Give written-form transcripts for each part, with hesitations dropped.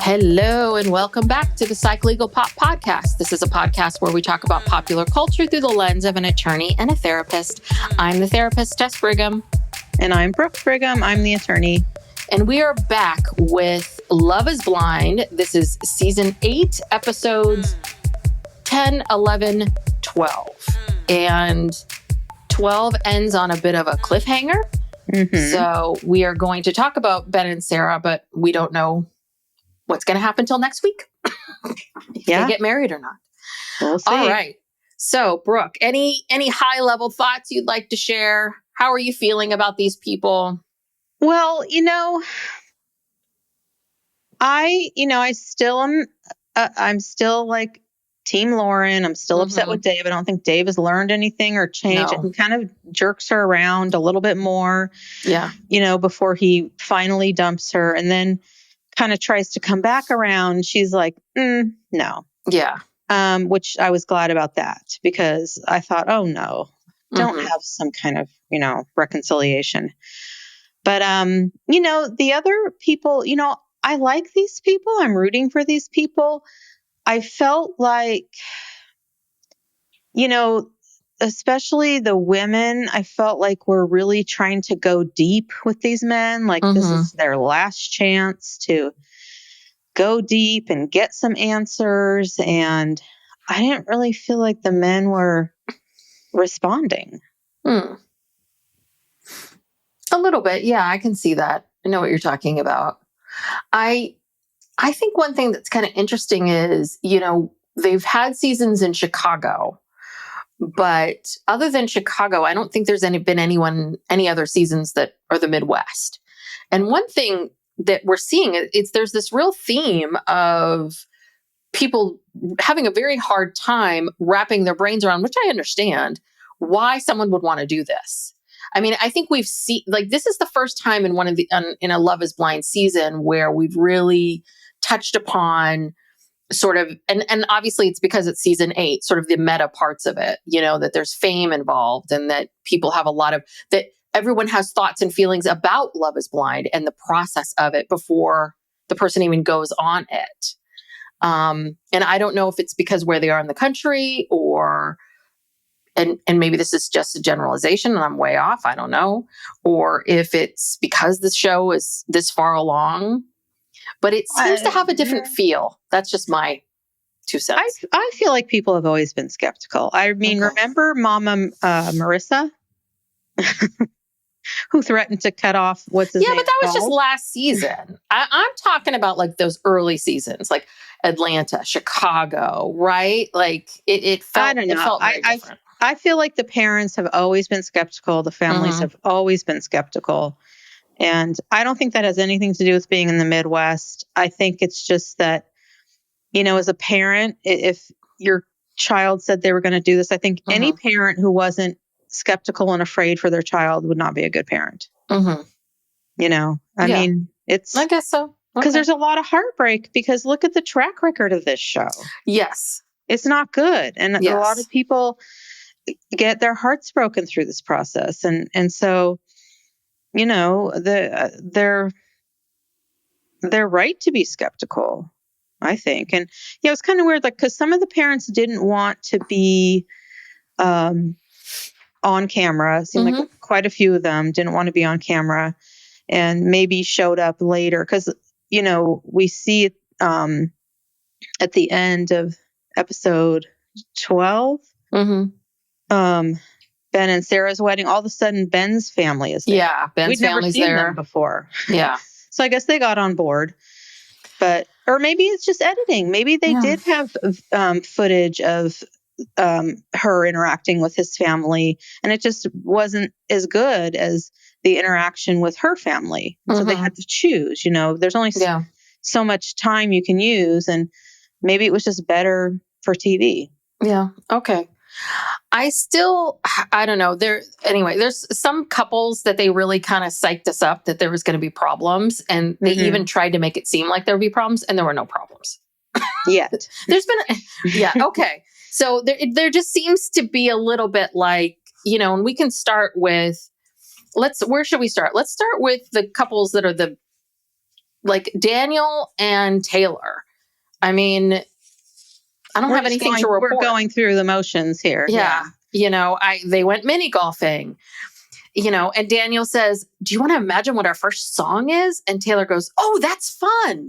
Hello, and welcome back to the Psych Legal Pop Podcast. This is a podcast where we talk about popular culture through the lens of an attorney and a therapist. I'm the therapist, Tess Brigham. And I'm Brooke Brigham. I'm the attorney. And we are back with Love is Blind. This is season 8, episodes 10, 11, 12. And 12 ends on a bit of a cliffhanger. So we are going to talk about Ben and Sarah, but we don't know what's going to happen till next week. If they get married or not. We'll see. All right. So, Brooke, any high level thoughts you'd like to share? How are you feeling about these people? Well, I still am. I'm still like Team Lauren. I'm still upset with Dave. I don't think Dave has learned anything or changed. No. He kind of jerks her around a little bit more. Yeah. Before he finally dumps her, and then kind of tries to come back around. She's like, no. Yeah. Which I was glad about that, because I thought, oh no, don't have some kind of, reconciliation. But, the other people, I like these people. I'm rooting for these people. I felt like, especially the women, I felt like we're really trying to go deep with these men. Like this is their last chance to go deep and get some answers. And I didn't really feel like the men were responding. A little bit. Yeah, I can see that. I know what you're talking about. I think one thing that's kind of interesting is, they've had seasons in Chicago, but other than Chicago, I don't think there's been any other seasons that are the Midwest. And one thing that we're seeing is there's this real theme of people having a very hard time wrapping their brains around, which I understand, why someone would want to do this. I mean, I think we've seen, like, this is the first time in in a Love is Blind season where we've really touched upon sort of, and obviously it's because it's season 8, sort of the meta parts of it, that there's fame involved and that people have that everyone has thoughts and feelings about Love is Blind and the process of it before the person even goes on it. And I don't know if it's because where they are in the country and maybe this is just a generalization and I'm way off, I don't know, or if it's because the show is this far along. But it seems to have a different feel. That's just my 2 cents. I feel like people have always been skeptical. I mean, remember Mama Marissa, who threatened to cut off what's his name? Yeah, but that was just last season. I'm talking about like those early seasons, like Atlanta, Chicago, right? Like it felt. I don't know. It felt very different. I feel like the parents have always been skeptical. The families have always been skeptical. And I don't think that has anything to do with being in the Midwest. I think it's just that, as a parent, if your child said they were going to do this, I think any parent who wasn't skeptical and afraid for their child would not be a good parent. I mean, I guess so. Because there's a lot of heartbreak, because look at the track record of this show. Yes. It's not good. And a lot of people get their hearts broken through this process. And so, they're right to be skeptical, I think. And it was kind of weird, like, because some of the parents didn't want to be on camera. It seemed like quite a few of them didn't want to be on camera, and maybe showed up later. Because, we see it at the end of episode 12. Ben and Sarah's wedding, all of a sudden Ben's family is there. Yeah, Ben's family's there. We'd never seen them before. Yeah. So I guess they got on board. Or maybe it's just editing. Maybe they did have footage of her interacting with his family, and it just wasn't as good as the interaction with her family. So they had to choose. There's only so much time you can use, and maybe it was just better for TV. Yeah. Okay. I don't know. There's some couples that they really kind of psyched us up that there was going to be problems, and they even tried to make it seem like there would be problems, and there were no problems. Yet. There's been, okay. So there just seems to be a little bit like, and we can start with, where should we start? Let's start with the couples that are like Daniel and Taylor. I mean, I don't have anything to report. We're going through the motions here. Yeah. You know, they went mini golfing, you know, and Daniel says, do you want to imagine what our first song is? And Taylor goes, oh, that's fun.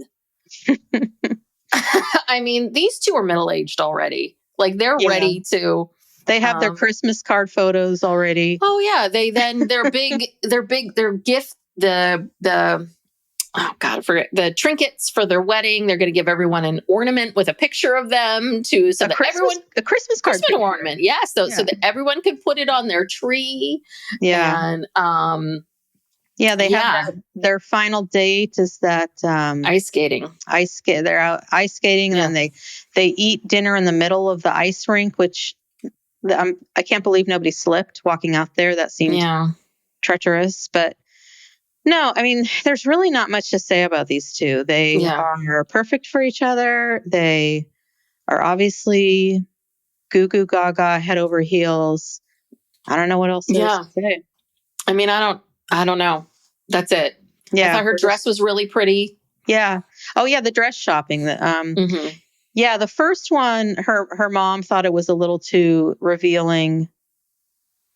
I mean, these two are middle-aged already. Like they're ready to. They have their Christmas card photos already. Oh yeah. Their gift, oh God, I forget the trinkets for their wedding. They're going to give everyone an ornament with a picture of them a Christmas card ornament. Yes. So that everyone could put it on their tree. Yeah. And, they have their final date is that ice skating. They're out ice skating, and then they eat dinner in the middle of the ice rink, which I can't believe nobody slipped walking out there. That seemed treacherous, but no, I mean, there's really not much to say about these two. They are perfect for each other. They are obviously goo goo gaga, head over heels. I don't know what else there is to say. I mean, I don't know. That's it. Yeah. I thought her dress was really pretty. Yeah. Oh yeah. The dress shopping. Yeah. The first one, her mom thought it was a little too revealing.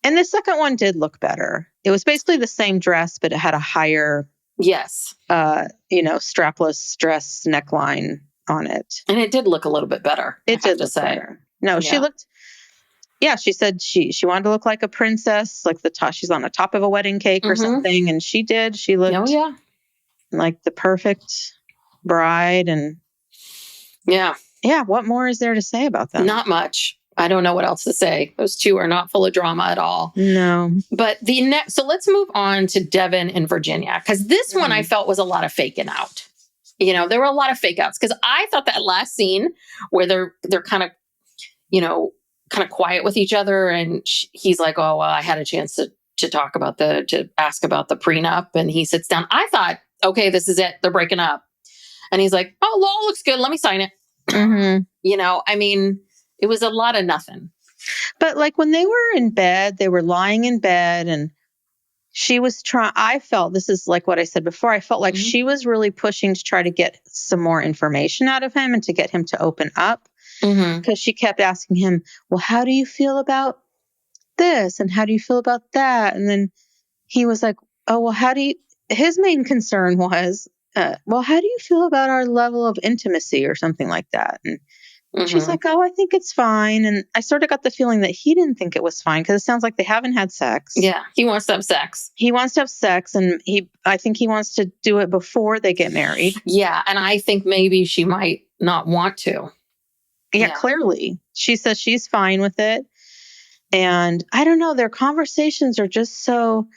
And the second one did look better. It was basically the same dress, but it had a higher, strapless dress neckline on it. And it did look a little bit better. It did look better. No, she looked. Yeah, she said she wanted to look like a princess, like the top. She's on the top of a wedding cake or something, and she did. She looked like the perfect bride, and what more is there to say about them? Not much. I don't know what else to say. Those two are not full of drama at all. No. But so let's move on to Devin and Virginia, because this one I felt was a lot of faking out. You know, there were a lot of fake outs, because I thought that last scene where they're kind of, kind of quiet with each other, and he's like, oh, well, I had a chance to talk about to ask about the prenup, and he sits down. I thought, okay, this is it. They're breaking up. And he's like, oh, law looks good. Let me sign it. I mean, it was a lot of nothing. But like when they were in bed, they were lying in bed, and she was I felt, this is like what I said before, I felt like she was really pushing to try to get some more information out of him and to get him to open up. Because she kept asking him, well, how do you feel about this? And how do you feel about that? And then he was like, oh, well, his main concern was, well, how do you feel about our level of intimacy or something like that? And she's like, oh, I think it's fine. And I sort of got the feeling that he didn't think it was fine, because it sounds like they haven't had sex. Yeah, he wants to have sex. He wants to have sex, and I think he wants to do it before they get married. Yeah, and I think maybe she might not want to. Yeah, clearly. She says she's fine with it. And I don't know, their conversations are just so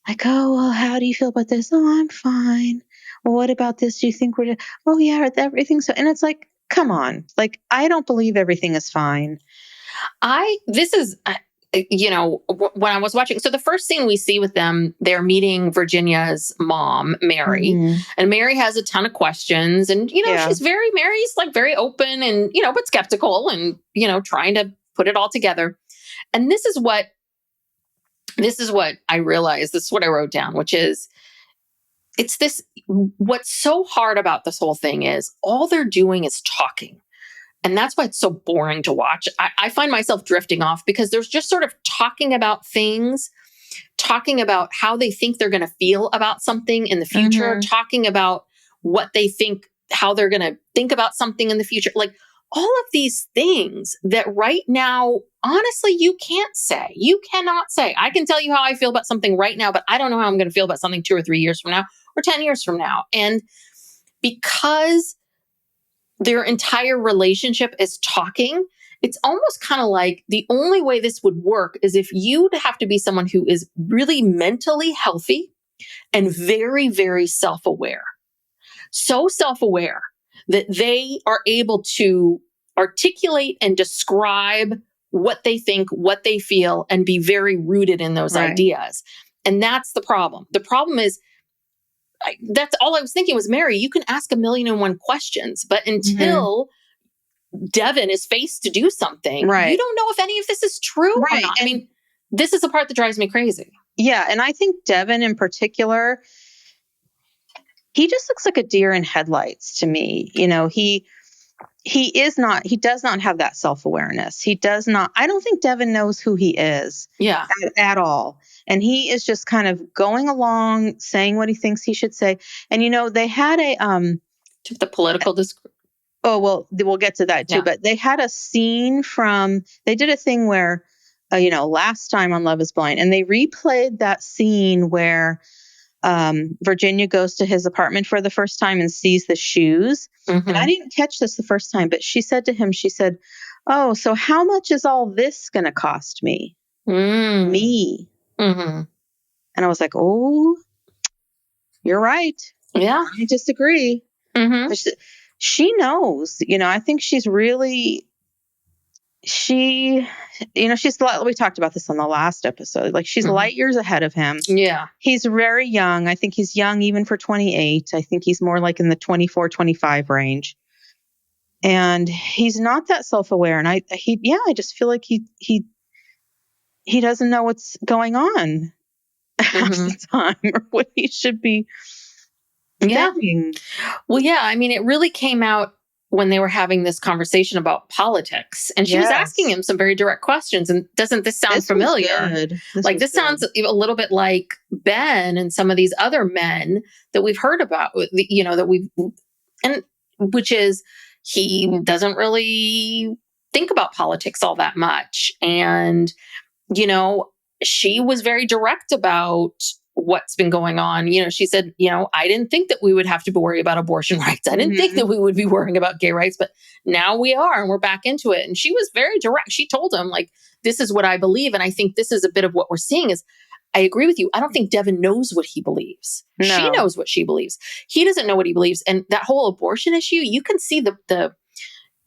like, oh, well, how do you feel about this? Oh, I'm fine. Well, what about this? Do you think oh, yeah, everything's so. And it's like, come on. Like, I don't believe everything is fine. When I was watching, so the first scene we see with them, they're meeting Virginia's mom, Mary, and Mary has a ton of questions, and, Mary's like very open and, but skeptical and, trying to put it all together. And this is what I realized, this is what I wrote down, which is, what's so hard about this whole thing is all they're doing is talking. And that's why it's so boring to watch. I find myself drifting off, because there's just sort of talking about things, talking about how they think they're going to feel about something in the future, talking about what they think, how they're going to think about something in the future. Like all of these things that right now, honestly, you can't say. You cannot say. I can tell you how I feel about something right now, but I don't know how I'm going to feel about something 2 or 3 years from now or 10 years from now. And because their entire relationship is talking, it's almost kind of like the only way this would work is if you'd have to be someone who is really mentally healthy and very, very self-aware. So self-aware that they are able to articulate and describe what they think, what they feel, and be very rooted in those ideas. And that's the problem. The problem is, that's all I was thinking was, Mary, you can ask 1,000,001 questions, but until Devin is faced to do something, you don't know if any of this is true or not. I mean, this is the part that drives me crazy. Yeah. And I think Devin in particular, he just looks like a deer in headlights to me. He does not have that self-awareness. He does not, I don't think Devin knows who he is Yeah. at all. And he is just kind of going along, saying what he thinks he should say. And, they had Took the political oh, well, we'll get to that too, but they had a scene they did a thing where, last time on Love is Blind, and they replayed that scene where Virginia goes to his apartment for the first time and sees the shoes. Mm-hmm. And I didn't catch this the first time, but she said to him, oh, so how much is all this going to cost me? Me. Mm-hmm. And I was like, oh, you're right. Yeah. I disagree. Mm-hmm. She knows, I think she's really, we talked about this on the last episode. Like, she's light years ahead of him. Yeah. He's very young. I think he's young even for 28. I think he's more like in the 24, 25 range. And he's not that self-aware. And I just feel like he doesn't know what's going on half the time, or what he should be saying. Well, yeah. I mean, it really came out when they were having this conversation about politics, and she was asking him some very direct questions. And doesn't this sound familiar? This sounds a little bit like Ben and some of these other men that we've heard about, which is, he doesn't really think about politics all that much. And, she was very direct about what's been going on. She said, I didn't think that we would have to worry about abortion rights. I didn't think that we would be worrying about gay rights, but now we are, and we're back into it. And she was very direct. She told him, like, this is what I believe. And I think this is a bit of what we're seeing is, I agree with you. I don't think Devin knows what he believes. No. She knows what she believes. He doesn't know what he believes. And that whole abortion issue, you can see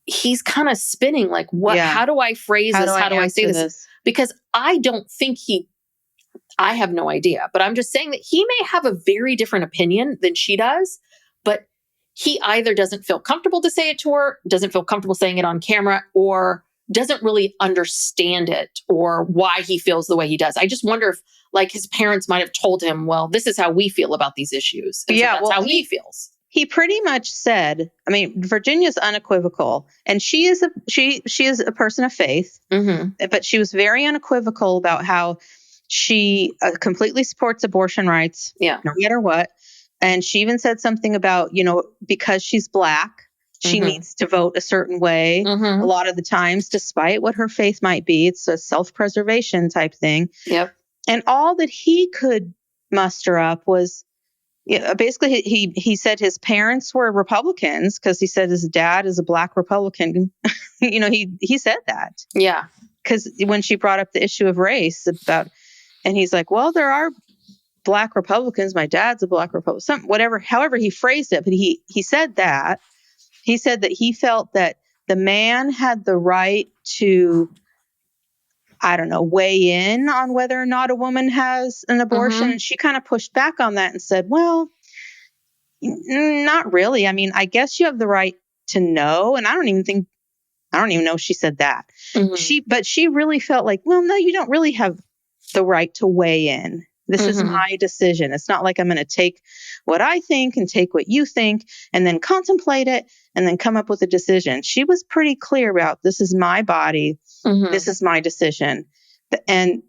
he's kind of spinning, like, how do I phrase this? How do I say this? Because I don't think I have no idea, but I'm just saying that he may have a very different opinion than she does, but he either doesn't feel comfortable to say it to her, doesn't feel comfortable saying it on camera, or doesn't really understand it, or why he feels the way he does. I just wonder if, like, his parents might have told him, well, this is how we feel about these issues. And so that's how he feels. He pretty much said, I mean, Virginia's unequivocal, and she is a person of faith, but she was very unequivocal about how she completely supports abortion rights, no matter what. And she even said something about, because she's Black, she needs to vote a certain way a lot of the times, despite what her faith might be. It's a self-preservation type thing. Yep. And all that he could muster up was, basically, he said his parents were Republicans, because he said his dad is a Black Republican. He said that. Yeah. Because when she brought up the issue of race and he's like, well, there are Black Republicans. My dad's a Black Republican. However he phrased it, but he said that. He said that he felt that the man had the right to, I don't know, weigh in on whether or not a woman has an abortion. And she kind of pushed back on that and said, well, not really. I mean, I guess you have the right to know. And I don't even know if she said that. But she really felt like, well, no, you don't really have the right to weigh in. This is my decision. It's not like I'm going to take what I think and take what you think and then contemplate it and then come up with a decision. She was pretty clear about, this is my body. This is my decision. And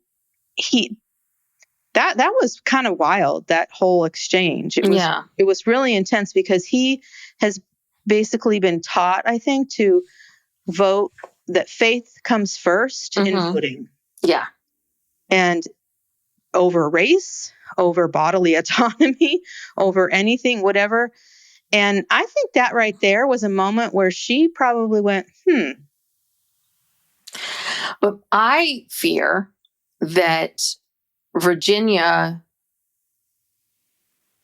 that was kind of wild, that whole exchange. It was really intense, because he has basically been taught, I think, to vote that faith comes first in voting. Yeah. And over race, over bodily autonomy, over anything, whatever. And I think that right there was a moment where she probably went, But I fear that Virginia,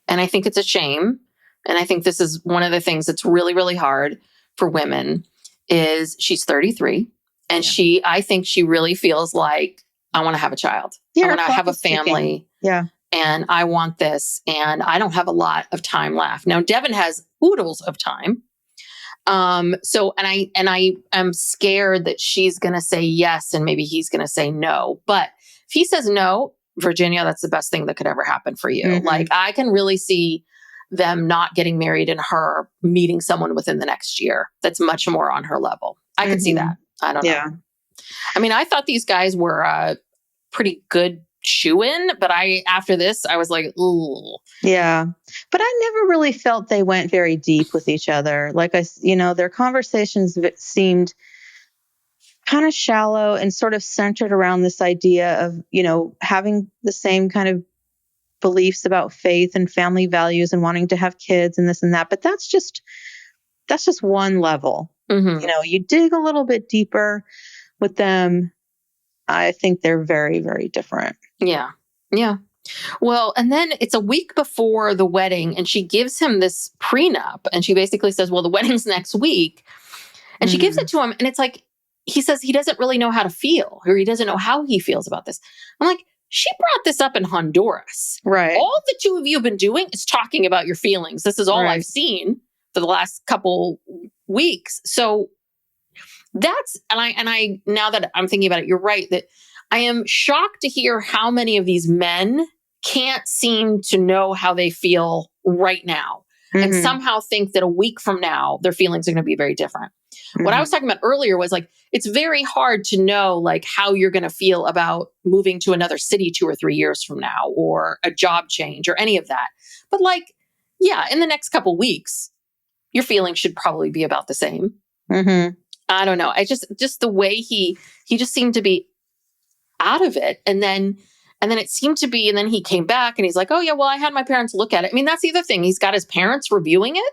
and I think it's a shame, and I think this is one of the things that's really, really hard for women, is she's 33, and I think she really feels like, I want to have a child. I want to have a family. Yeah. And I want this, and I don't have a lot of time left. Now, Devin has oodles of time. So I am scared that she's going to say yes, and maybe he's going to say no. But if he says no, Virginia, that's the best thing that could ever happen for you. Like, I can really see them not getting married and her meeting someone within the next year that's much more on her level. I could see that. I don't know. I mean, I thought these guys were pretty good shoo-in, but after this, I was like, ooh. Yeah. But I never really felt they went very deep with each other. Like their conversations seemed kind of shallow and sort of centered around this idea of, having the same kind of beliefs about faith and family values and wanting to have kids and this and that. But that's just one level. Mm-hmm. You dig a little bit deeper with them. I think they're very, very different. Yeah. Yeah. Well, and then it's a week before the wedding and she gives him this prenup and she basically says, well, the wedding's next week. And she gives it to him. And it's like, he says he doesn't really know how to feel, or he doesn't know how he feels about this. I'm like, she brought this up in Honduras. Right. All the two of you have been doing is talking about your feelings. This is all I've seen for the last couple weeks. So that's, and I, now that I'm thinking about it, you're right that I am shocked to hear how many of these men can't seem to know how they feel right now and somehow think that a week from now, their feelings are going to be very different. What I was talking about earlier was like, it's very hard to know like how you're going to feel about moving to another city 2 or 3 years from now, or a job change or any of that. But like, yeah, in the next couple weeks, your feelings should probably be about the same. I don't know. I just the way he just seemed to be out of it. And then it seemed to be, and then he came back and he's like, oh yeah, well, I had my parents look at it. I mean, that's the other thing. He's got his parents reviewing it.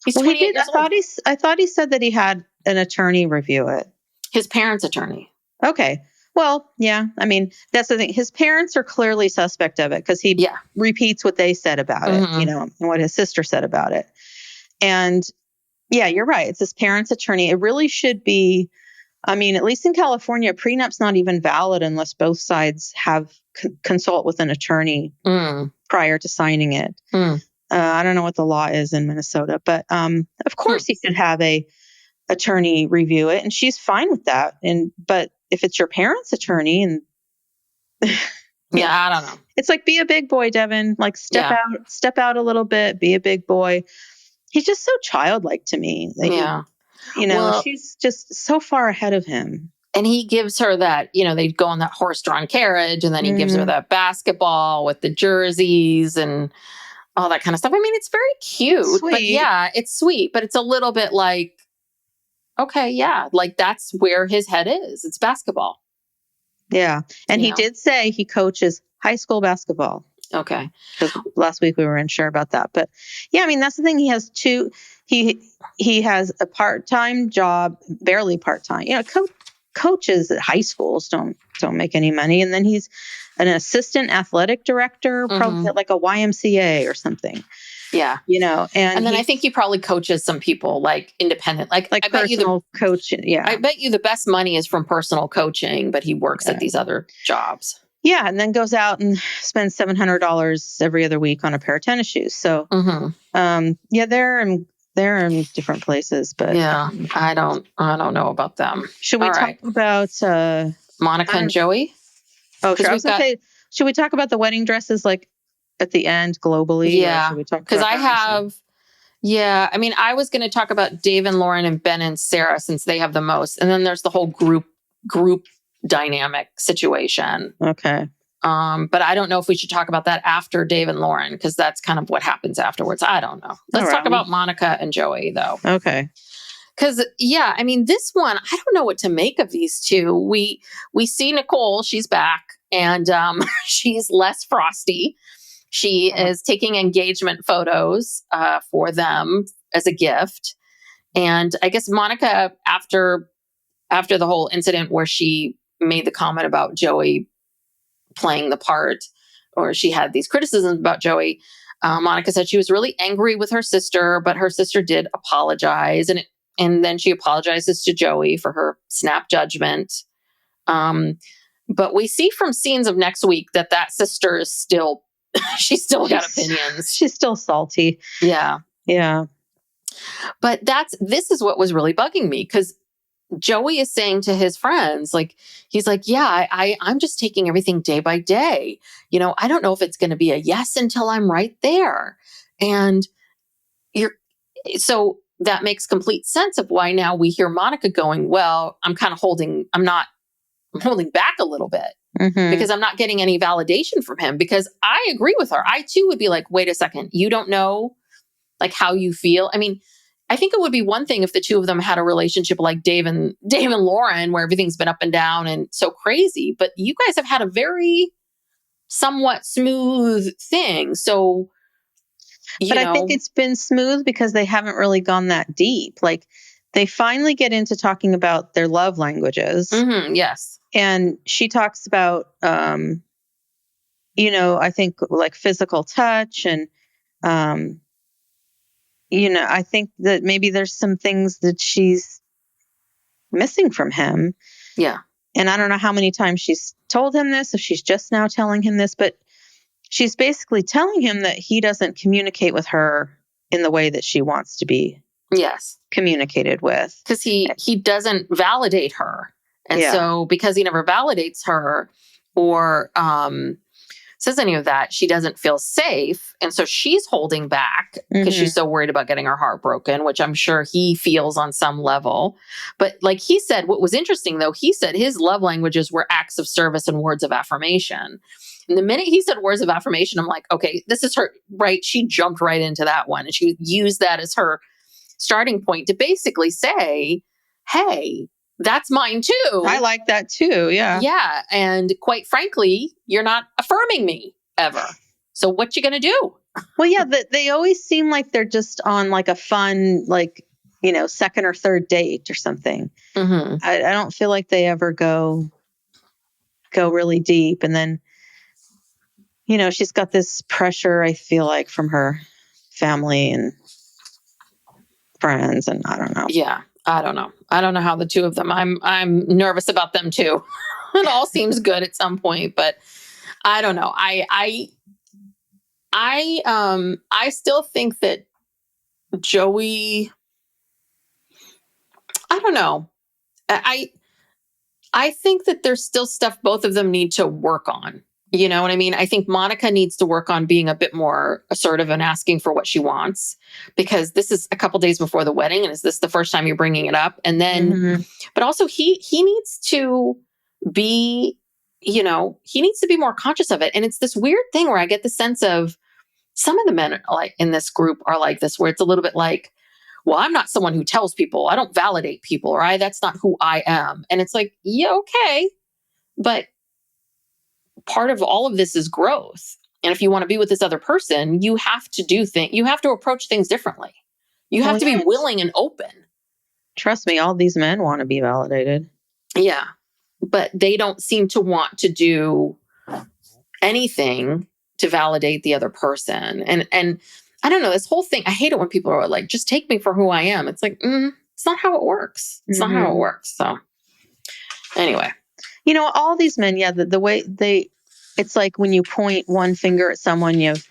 He's 28 years old. I thought he said that he had an attorney review it. His parents' attorney. Okay. Well, yeah. I mean, that's the thing. His parents are clearly suspect of it because he repeats what they said about it, and what his sister said about it. And yeah, you're right. It's his parents' attorney. It really should be. I mean, at least in California, prenup's not even valid unless both sides have consult with an attorney prior to signing it. I don't know what the law is in Minnesota, but of course he should have a attorney review it, and she's fine with that. But if it's your parents' attorney, and I don't know. It's like, be a big boy, Devin. Like step out a little bit, be a big boy. He's just so childlike to me. Like, she's just so far ahead of him. And he gives her that, they go on that horse-drawn carriage, and then he gives her that basketball with the jerseys and all that kind of stuff. I mean, it's very cute, sweet. But yeah, it's sweet, but it's a little bit like, okay, yeah, like that's where his head is. It's basketball. Yeah. And he did say he coaches high school basketball. Okay. Last week we were unsure about that. But yeah, I mean, that's the thing. He has he has a part-time job, barely part-time. Coaches at high schools don't make any money. And then he's an assistant athletic director, probably at like a YMCA or something. Yeah. And then I think he probably coaches some people like independent, like I bet personal coaching. Yeah. I bet you the best money is from personal coaching, but he works at these other jobs. Yeah. And then goes out and spends $700 every other week on a pair of tennis shoes. So, they're in different places, but yeah, I don't know about them. Should we talk about Monica and Joey? Oh, sure. I was going to say, should we talk about the wedding dresses like at the end globally? Yeah, because I have. Yeah, I mean, I was going to talk about Dave and Lauren and Ben and Sarah since they have the most, and then there's the whole group dynamic situation. Okay. But I don't know if we should talk about that after Dave and Lauren, because that's kind of what happens afterwards. I don't know. Let's talk about Monica and Joey, though. Okay. Because, yeah, I mean, this one, I don't know what to make of these two. We see Nicole, she's back, and she's less frosty. She is taking engagement photos for them as a gift. And I guess Monica, after the whole incident where she made the comment about Joey playing the part, or she had these criticisms about Joey, Monica said she was really angry with her sister, but her sister did apologize. And then she apologizes to Joey for her snap judgment. But we see from scenes of next week that sister is still, she's still got opinions. She's still salty. Yeah. Yeah. But this is what was really bugging me, because Joey is saying to his friends, like, he's like, yeah, I'm just taking everything day by day. I don't know if it's going to be a yes until I'm right there. And so that makes complete sense of why now we hear Monica going, well, I'm holding back a little bit because I'm not getting any validation from him, because I agree with her. I too would be like, wait a second, you don't know like how you feel. I mean, I think it would be one thing if the two of them had a relationship like Dave and Lauren, where everything's been up and down and so crazy, but you guys have had a very somewhat smooth thing. So, I think it's been smooth because they haven't really gone that deep. Like, they finally get into talking about their love languages. Yes. And she talks about, I think like physical touch and, I think that maybe there's some things that she's missing from him. Yeah. And I don't know how many times she's told him this, if she's just now telling him this, but she's basically telling him that he doesn't communicate with her in the way that she wants to be communicated with. Because he doesn't validate her. And so because he never validates her or says any of that, she doesn't feel safe. And so she's holding back because she's so worried about getting her heart broken, which I'm sure he feels on some level. But like he said, what was interesting though, he said his love languages were acts of service and words of affirmation. And the minute he said words of affirmation, I'm like, okay, this is her, right? She jumped right into that one. And she used that as her starting point to basically say, hey, that's mine too. I like that too. Yeah. Yeah. And quite frankly, you're not affirming me ever. So what you going to do? Well, yeah, they always seem like they're just on like a fun, like, second or third date or something. I don't feel like they ever go really deep. And then, she's got this pressure, I feel like, from her family and friends. And I don't know. Yeah. I don't know. I don't know how the two of them, I'm nervous about them too. It all seems good at some point, but I don't know. I still think that Joey, I don't know. I think that there's still stuff both of them need to work on. You know what I mean? I think Monica needs to work on being a bit more assertive and asking for what she wants, because this is a couple days before the wedding. And is this the first time you're bringing it up? And then, but also he needs to be, he needs to be more conscious of it. And it's this weird thing where I get the sense of some of the men like in this group are like this, where it's a little bit like, well, I'm not someone who tells people, I don't validate people, or that's not who I am. And it's like, yeah, okay. But part of all of this is growth. And if you want to be with this other person, you have to you have to approach things differently. You have to be willing and open. Trust me, all these men want to be validated. Yeah. But they don't seem to want to do anything to validate the other person. And I don't know, this whole thing, I hate it when people are like, just take me for who I am. It's like, it's not how it works. It's not how it works. So anyway. All these men, the way it's like when you point one finger at someone, you have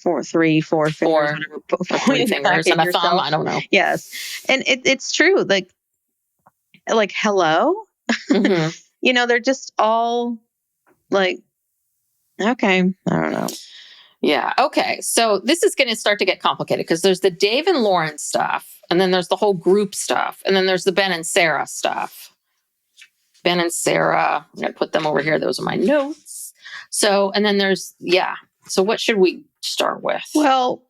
four fingers, or 3 fingers and a thumb. I don't know. Yes. And it's true. Like hello, they're just all like, okay, I don't know. Yeah. Okay. So this is going to start to get complicated because there's the Dave and Lauren stuff, and then there's the whole group stuff, and then there's the Ben and Sarah stuff. Ben and Sarah, I'm going to put them over here. Those are my notes. So, and then there's, So what should we start with? Well,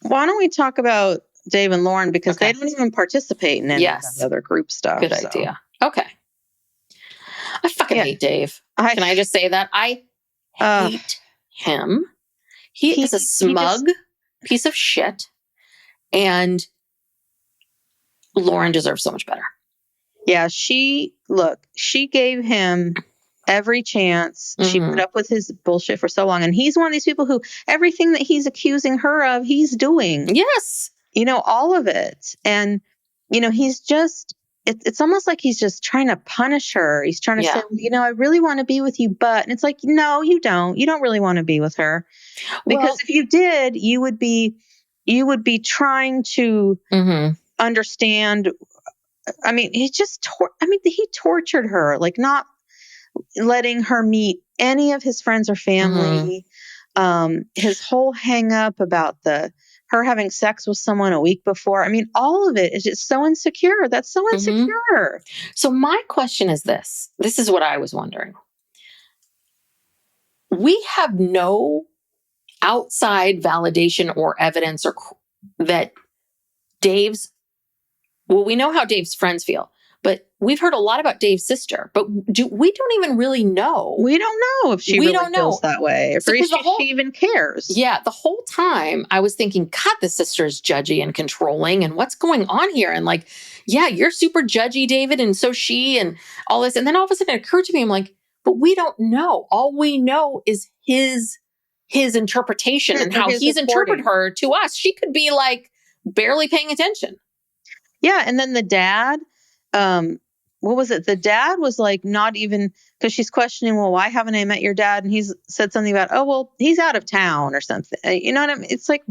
why don't we talk about Dave and Lauren, because they don't even participate in any of the other group stuff. Good idea. Okay. I fucking hate Dave. Can I just say that? I hate him. He is a smug piece of shit. And Lauren deserves so much better. Yeah, she gave him every chance. She put up with his bullshit for so long. And he's one of these people who everything that he's accusing her of, he's doing. Yes. All of it. And, he's just, it's almost like he's just trying to punish her. He's trying to say, I really want to be with you, but, and it's like, no, you don't. You don't really want to be with her. Because if you did, you would be trying to understand. I mean, he tortured her, like not letting her meet any of his friends or family, His whole hang up about her having sex with someone a week before. I mean, all of it is just so insecure. That's so insecure. So my question is this. This is what I was wondering. We have no outside validation or evidence or that we know how Dave's friends feel, but we've heard a lot about Dave's sister, but we don't even really know. We don't know if she really feels that way, or if she even cares. Yeah, the whole time I was thinking, God, the sister is judgy and controlling, and what's going on here? And like, yeah, you're super judgy, David, and so she, and all this. And then all of a sudden it occurred to me, I'm like, but we don't know. All we know is his interpretation and how he's interpreted her to us. She could be like barely paying attention. Yeah. And then the dad, what was it? The dad was like, not even, because she's questioning, well, why haven't I met your dad? And he's said something about, oh, well, he's out of town or something. You know what I mean? It's like,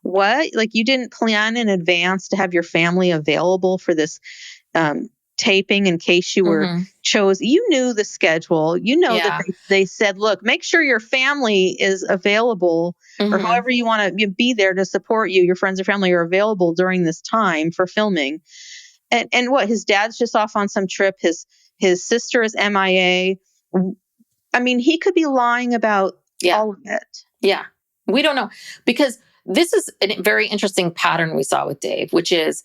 what? Like, you didn't plan in advance to have your family available for this taping in case you were you knew the schedule. You know that they said, look, make sure your family is available or however you want to be there to support you. Your friends or family are available during this time for filming. And what, his dad's just off on some trip. His sister is MIA. I mean, he could be lying about all of it. Yeah. We don't know, because this is a very interesting pattern we saw with Dave, which is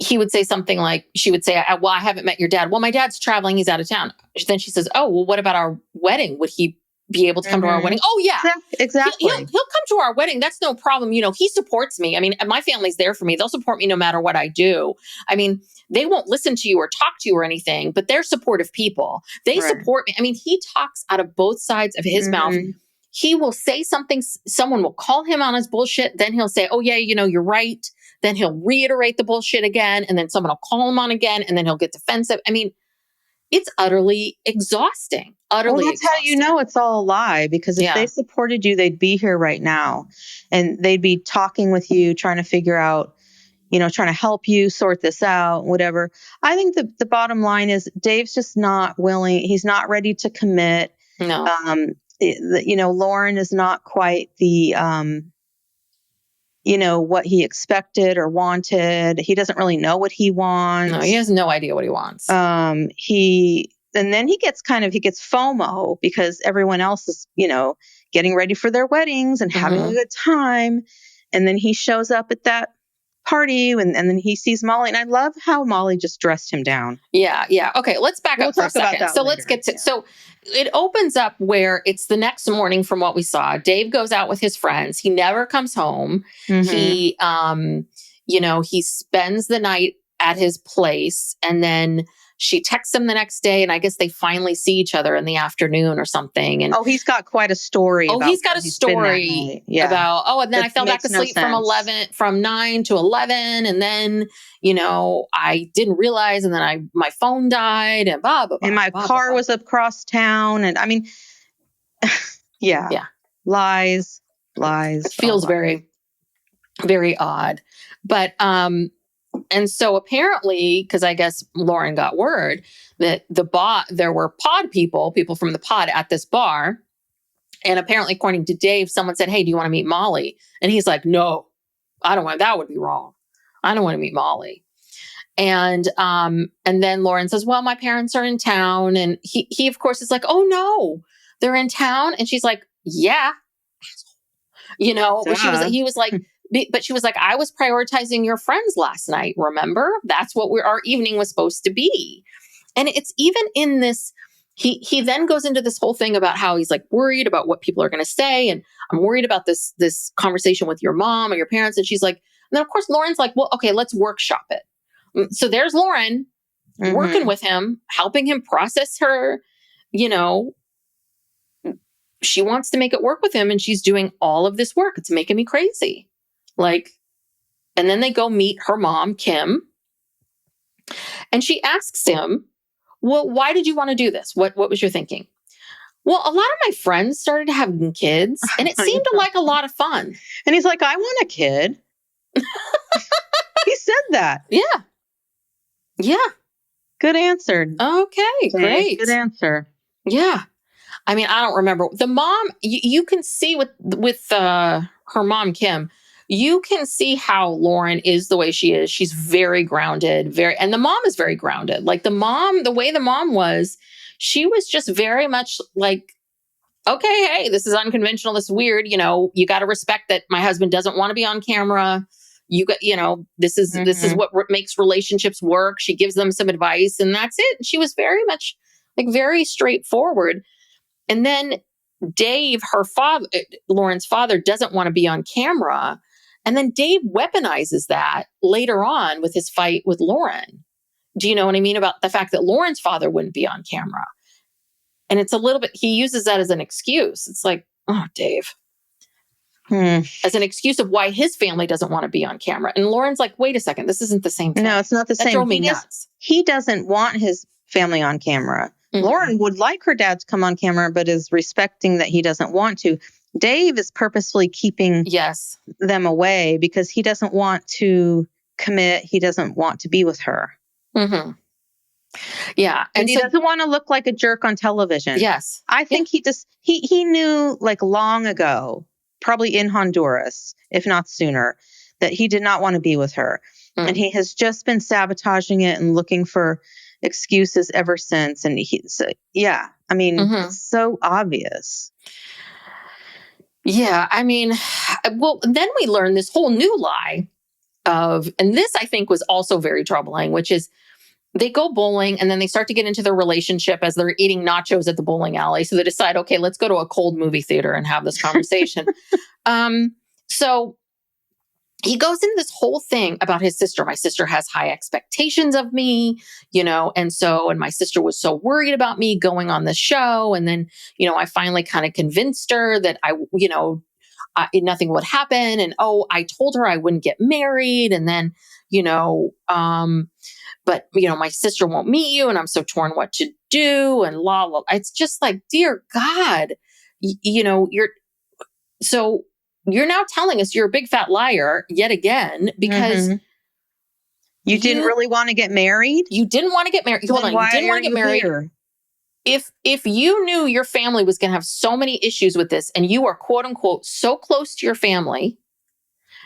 he would say something like, she would say, well, I haven't met your dad. Well, my dad's traveling. He's out of town. Then she says, oh, well, what about our wedding? Would he be able to come to our wedding? Oh, yeah. Exactly. He'll come to our wedding. That's no problem. You know, he supports me. I mean, my family's there for me. They'll support me no matter what I do. I mean, they won't listen to you or talk to you or anything, but they're supportive people. They support me. I mean, he talks out of both sides of his mouth. He will say something, someone will call him on his bullshit. Then he'll say, oh, yeah, you know, you're right. Then he'll reiterate the bullshit again. And then someone will call him on again. And then he'll get defensive. I mean, it's utterly exhausting. Utterly that's exhausting. How you know it's all a lie, because if they supported you, they'd be here right now. And they'd be talking with you, trying to figure out, you know, trying to help you sort this out, whatever. I think the bottom line is Dave's just not willing. He's not ready to commit. No. You know, Lauren is not quite the, you know, what he expected or wanted. He doesn't really know what he wants. No, he has no idea what he wants. And then he gets FOMO because everyone else is, you know, getting ready for their weddings and having a good time. And then he shows up at that party and then he sees Molly. And I love how Molly just dressed him down. Yeah. Yeah. Okay. Let's back up for a second. So let's get to, so it opens up where it's the next morning from what we saw. Dave goes out with his friends. He never comes home. He, you know, he spends the night at his place, and then she texts him the next day, and I guess they finally see each other in the afternoon or something. And he's got quite a story. He's got a story about, and then I fell back asleep from 9 to 11. And then, you know, I didn't realize. And then my phone died and blah, blah, blah. And my car was across town. And I mean, lies. It feels very, very odd. But, and so apparently, because I guess Lauren got word that there were people from the pod at this bar. And apparently, according to Dave, someone said, hey, do you want to meet Molly? And he's like, no, I don't want, that would be wrong. I don't want to meet Molly. And then Lauren says, well, my parents are in town. And he of course is like, oh no, they're in town. And she's like, yeah, you know, but he was like, but she was like, I was prioritizing your friends last night. Remember? That's what our evening was supposed to be. And it's even in this, he then goes into this whole thing about how he's like worried about what people are going to say. And I'm worried about this conversation with your mom or your parents. And she's like, and then of course, Lauren's like, well, okay, let's workshop it. So there's Lauren working with him, helping him process her, you know, she wants to make it work with him. And she's doing all of this work. It's making me crazy. Like, and then they go meet her mom, Kim. And she asks him, well, why did you want to do this? What was your thinking? Well, a lot of my friends started having kids and it seemed like a lot of fun. And he's like, I want a kid. He said that. Yeah. Yeah. Good answer. Okay, great. Good answer. Yeah. I mean, I don't remember. The mom, you can see with her mom, Kim, you can see how Lauren is the way she is. She's very grounded, and the mom is very grounded. Like the way the mom was, she was just very much like, okay, hey, this is unconventional. This is weird. You got to respect that my husband doesn't want to be on camera. This is what makes relationships work. She gives them some advice and that's it. And she was very much like very straightforward. And then Dave, her father, Lauren's father, doesn't want to be on camera. And then Dave weaponizes that later on with his fight with Lauren. Do you know what I mean about the fact that Lauren's father wouldn't be on camera? And it's a little bit, he uses that as an excuse. It's like, oh, Dave. As an excuse of why his family doesn't want to be on camera. And Lauren's like, wait a second, this isn't the same thing. No, it's not the same. That drove me nuts. He doesn't want his family on camera. Mm-hmm. Lauren would like her dad to come on camera, but is respecting that he doesn't want to. Dave is purposefully keeping them away because he doesn't want to commit. He doesn't want to be with her. Mm-hmm. Yeah. And he doesn't want to look like a jerk on television. Yes. I think he knew like long ago, probably in Honduras, if not sooner, that he did not want to be with her. And he has just been sabotaging it and looking for excuses ever since. And it's so obvious. Yeah. I mean, well, then we learn this whole new lie and this I think was also very troubling, which is they go bowling and then they start to get into their relationship as they're eating nachos at the bowling alley. So they decide, okay, let's go to a cold movie theater and have this conversation. So he goes into this whole thing about his sister. My sister has high expectations of me, and my sister was so worried about me going on this show. And then, I finally kind of convinced her that nothing would happen. And, I told her I wouldn't get married. And then, but my sister won't meet you and I'm so torn what to do and la, la. It's just like, dear God, you're now telling us you're a big fat liar yet again because you didn't really want to get married. You didn't want to get married. Hold on, you didn't want to get married. Here? If you knew your family was going to have so many issues with this and you are quote unquote so close to your family,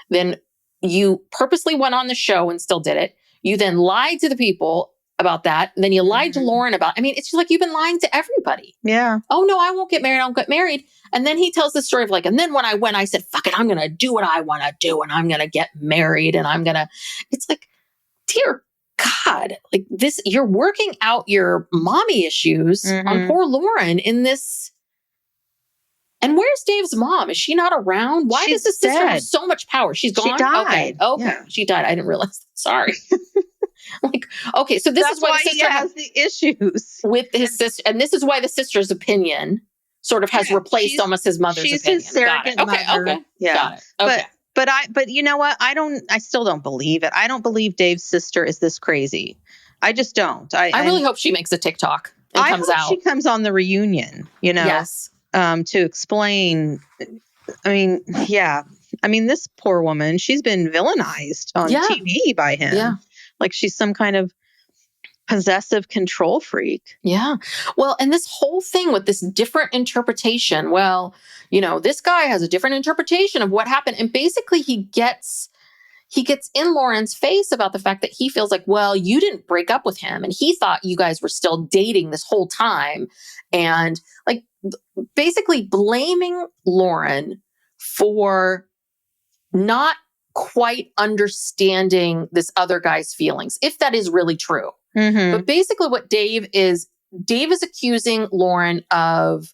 then you purposely went on the show and still did it. You then lied to the people about that. And then you lied to Lauren it's just like you've been lying to everybody. Yeah. Oh no, I won't get married. I won't get married. And then he tells the story of like, and then when I went, I said, fuck it, I'm going to do what I want to do. And I'm going to get married and it's like, dear God, like this, you're working out your mommy issues on poor Lauren in this. And where's Dave's mom? Is she not around? Why does his sister have so much power? She's gone? She died. Okay. Yeah. She died. I didn't realize. Sorry. Okay. So this is why the sister has the issues with his sister. And this is why the sister's opinion sort of has replaced almost his mother's opinion. She's his surrogate mother. Okay. Yeah. Got it. Okay. But you know what? I still don't believe it. I don't believe Dave's sister is this crazy. I just don't. I really hope she makes a TikTok and comes out. She comes on the reunion, Yes. To explain. This poor woman, she's been villainized on TV by him. Yeah. Like she's some kind of possessive control freak. Yeah. Well, and this whole thing with this different interpretation, this guy has a different interpretation of what happened. And basically he gets in Lauren's face about the fact that he feels like, well, you didn't break up with him. And he thought you guys were still dating this whole time. And like basically blaming Lauren for not quite understanding this other guy's feelings, if that is really true. But basically what Dave is accusing Lauren of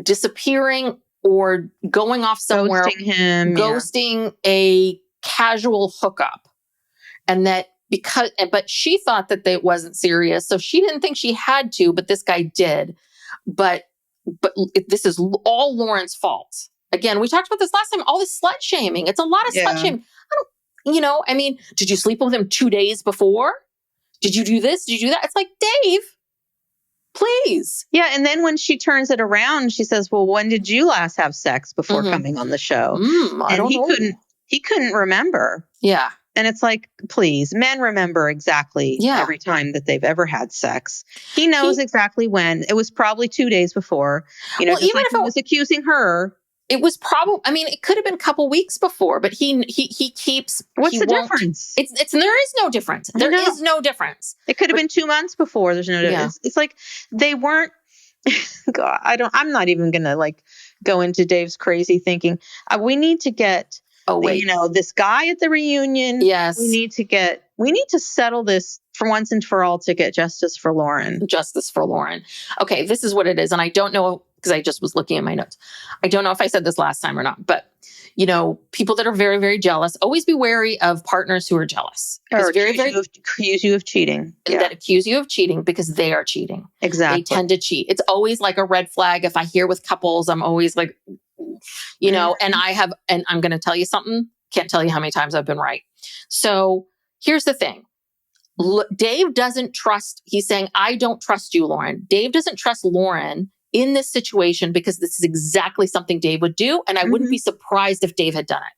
disappearing or going off somewhere, ghosting a casual hookup. And that but she thought that it wasn't serious. So she didn't think she had to, but this guy did. But this is all Lauren's fault. Again, we talked about this last time, all this slut shaming. It's a lot of slut shaming. Did you sleep with him 2 days before? Did you do this? Did you do that? It's like, Dave, please. Yeah. And then when she turns it around, she says, well, when did you last have sex before coming on the show? I don't know. He couldn't remember. Yeah. And it's like, please, men remember exactly every time that they've ever had sex. He knows exactly when. It was probably 2 days before. You know, well, just even like if he was accusing her. it was probably, I mean, it could have been a couple weeks before, but he keeps. What's he the won't, difference? There is no difference. There is no difference. It could have been 2 months before. There's no difference. It's like they weren't. God, I'm not even gonna like go into Dave's crazy thinking. We need to get. You know, this guy at the reunion. Yes. We need to settle this for once and for all to get justice for Lauren. Justice for Lauren. Okay, this is what it is. And I don't know, because I just was looking at my notes. I don't know if I said this last time or not, but you know, people that are very, very jealous, always be wary of partners who are jealous. Or accuse you of cheating. That accuse you of cheating because they are cheating. Exactly. They tend to cheat. It's always like a red flag. If I hear with couples, I'm always like, you know, and I'm going to tell you something. Can't tell you how many times I've been right. So here's the thing. Dave doesn't trust, he's saying, I don't trust you, Lauren. Dave doesn't trust Lauren in this situation because this is exactly something Dave would do. And I wouldn't be surprised if Dave had done it.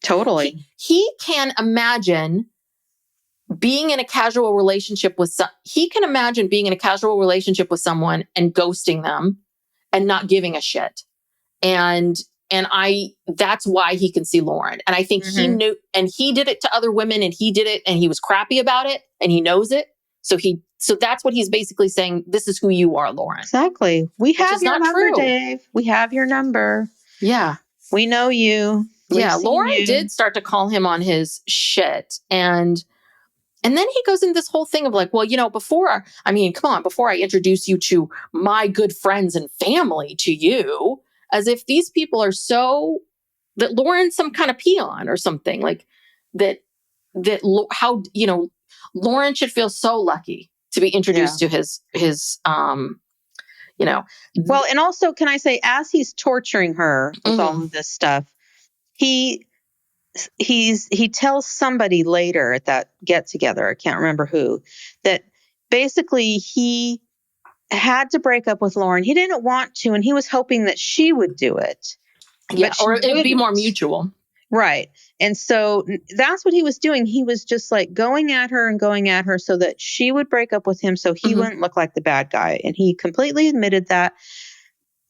Totally. He can imagine being in a casual relationship with someone and ghosting them and not giving a shit. And that's why he can see Lauren. And I think he knew, and he did it to other women, and he did it and he was crappy about it and he knows it. So that's what he's basically saying. This is who you are, Lauren. Exactly. We have your number, Dave. We have your number. Yeah. We know you. Lauren did start to call him on his shit. And then he goes into this whole thing of like, well, you know, before I introduce you to my good friends and family to you, as if these people are that Lauren's some kind of peon or something, like how, you know, Lauren should feel so lucky to be introduced to his, you know. Well, and also, can I say, as he's torturing her with all of this stuff, he tells somebody later at that get together, I can't remember who, that basically he had to break up with Lauren. He didn't want to, and he was hoping that she would do it. Yeah, or it would be more mutual. Right. And so that's what he was doing. He was just like going at her so that she would break up with him so he wouldn't look like the bad guy. And he completely admitted that.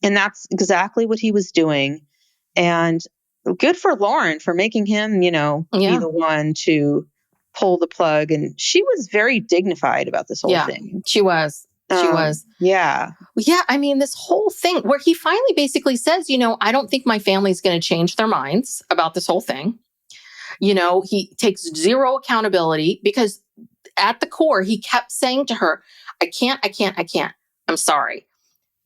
And that's exactly what he was doing. And good for Lauren for making him, you know, be the one to pull the plug. And she was very dignified about this whole thing. She was. Yeah. Yeah. I mean, this whole thing where he finally basically says, you know, I don't think my family's going to change their minds about this whole thing. You know, he takes zero accountability because at the core, he kept saying to her, I can't. I'm sorry.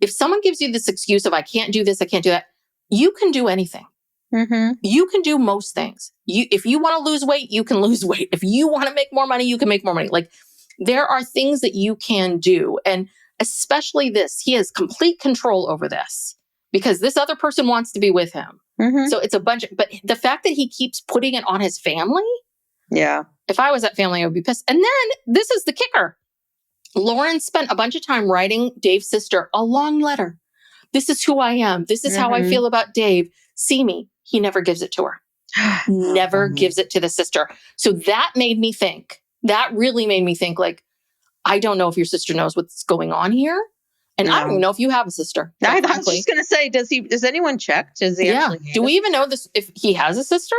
If someone gives you this excuse of I can't do this, I can't do that, you can do anything. You can do most things. If you want to lose weight, you can lose weight. If you want to make more money, you can make more money. Like, there are things that you can do. And especially this, he has complete control over this because this other person wants to be with him. So it's but the fact that he keeps putting it on his family. Yeah. If I was that family, I would be pissed. And then this is the kicker. Lauren spent a bunch of time writing Dave's sister a long letter. This is who I am. This is how I feel about Dave. See me. He never gives it to her. Never gives it to the sister. So that really made me think, like, I don't know if your sister knows what's going on here. And I don't even know if you have a sister. I was just going to say, does anyone check? Does he actually? Do we even know this, if he has a sister?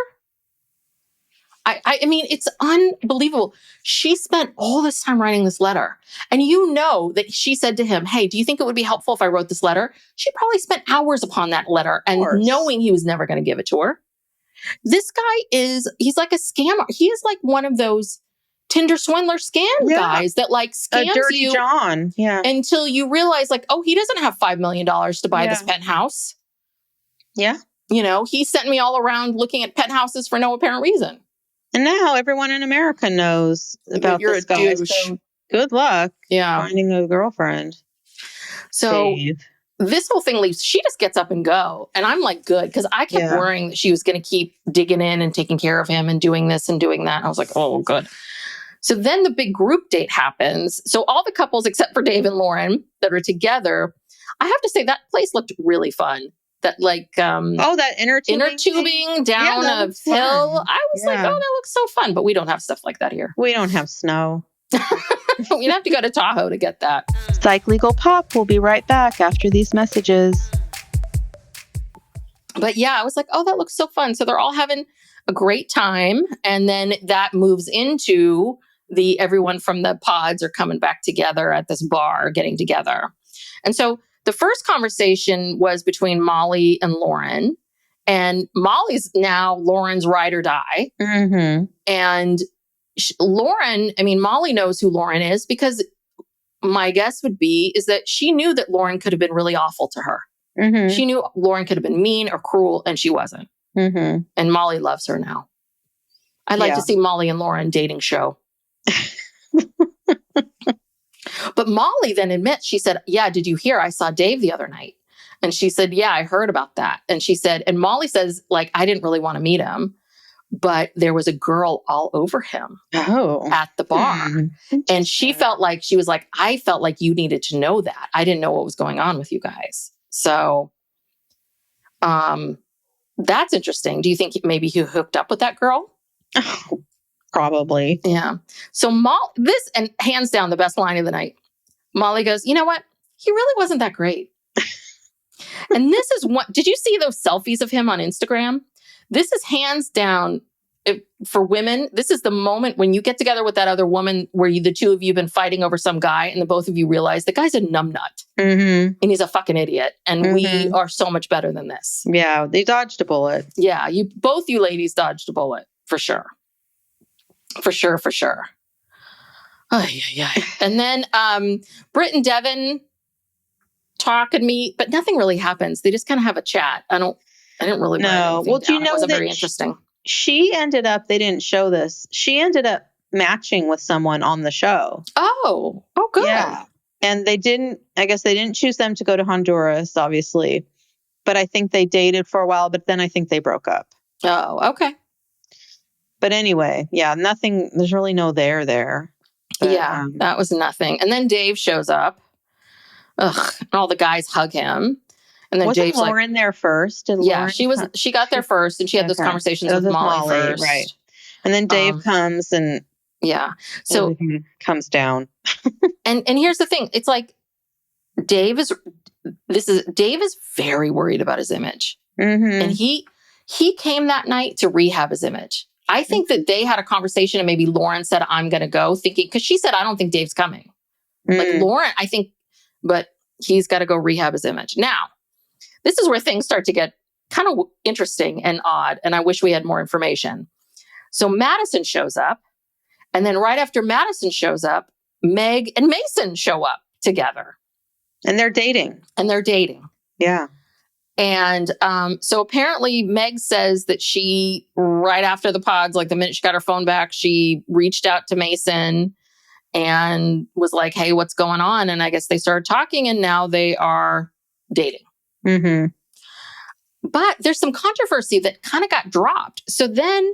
I mean, it's unbelievable. She spent all this time writing this letter. And you know that she said to him, hey, do you think it would be helpful if I wrote this letter? She probably spent hours upon that letter and knowing he was never going to give it to her. This guy he's like a scammer. He is like one of those Tinder swindler scam guys that like scams Dirty you John. until you realize like, oh, he doesn't have $5 million to buy this penthouse. Yeah. You know, he sent me all around looking at penthouses for no apparent reason. And now everyone in America knows about this guy. So good luck finding a girlfriend. So this whole thing leaves, she just gets up and go. And I'm like, good, because I kept worrying that she was going to keep digging in and taking care of him and doing this and doing that. And I was like, oh, good. So then the big group date happens. So all the couples, except for Dave and Lauren, that are together, I have to say that place looked really fun. that that inner tubing down a hill. Fun. I was like, oh, that looks so fun. But we don't have stuff like that here. We don't have snow. We'd have to go to Tahoe to get that. Psych Legal Pop will be right back after these messages. But yeah, I was like, oh, that looks so fun. So they're all having a great time. And then that moves into everyone from the pods are coming back together at this bar, getting together. And so the first conversation was between Molly and Lauren. And Molly's now Lauren's ride or die. Mm-hmm. And Molly knows who Lauren is, because my guess would be is that she knew that Lauren could have been really awful to her. Mm-hmm. She knew Lauren could have been mean or cruel, and she wasn't. Mm-hmm. And Molly loves her now. I'd like to see Molly and Lauren dating show. But Molly then admits, she said, yeah, did you hear? I saw Dave the other night. And she said, yeah, I heard about that. And she said, and Molly says, I didn't really want to meet him, but there was a girl all over him at the bar. And she felt like, I felt like you needed to know that. I didn't know what was going on with you guys. So, that's interesting. Do you think maybe he hooked up with that girl? Oh, probably. Yeah. So and hands down the best line of the night. Molly goes, you know what? He really wasn't that great. And this is did you see those selfies of him on Instagram? This is hands down for women. This is the moment when you get together with that other woman where the two of you have been fighting over some guy, and the both of you realize the guy's a numbnut. Mm-hmm. And he's a fucking idiot. And we are so much better than this. Yeah, they dodged a bullet. Yeah, both you ladies dodged a bullet, for sure. For sure, for sure. Oh, yeah. And then Britt and Devin talk and meet, but nothing really happens. They just kind of have a chat. I didn't really know. Well, do you know it wasn't that very interesting. She ended up, they didn't show this, she ended up matching with someone on the show. Oh, good. Yeah. And I guess they didn't choose them to go to Honduras, obviously. But I think they dated for a while, but then I think they broke up. Oh, okay. But anyway, yeah, nothing, there's really no there. But, yeah, that was nothing. And then Dave shows up. Ugh, and all the guys hug him. And then wasn't Dave's Lauren there first? She got there first, and she had those conversations with Molly first. Right. And then Dave comes and so everything comes down. and here's the thing. It's like Dave is very worried about his image. Mm-hmm. And he came that night to rehab his image. I think that they had a conversation, and maybe Lauren said, I'm going to go, thinking, because she said, I don't think Dave's coming. Like Lauren, I think, but he's got to go rehab his image. Now, this is where things start to get kind of interesting and odd, and I wish we had more information. So Madison shows up, and then right after Madison shows up, Meg and Mason show up together. And they're dating. Yeah. And so apparently Meg says that she, right after the pods, like the minute she got her phone back, she reached out to Mason and was like, hey, what's going on? And I guess they started talking, and now they are dating. Mm-hmm. But there's some controversy that kind of got dropped. So then,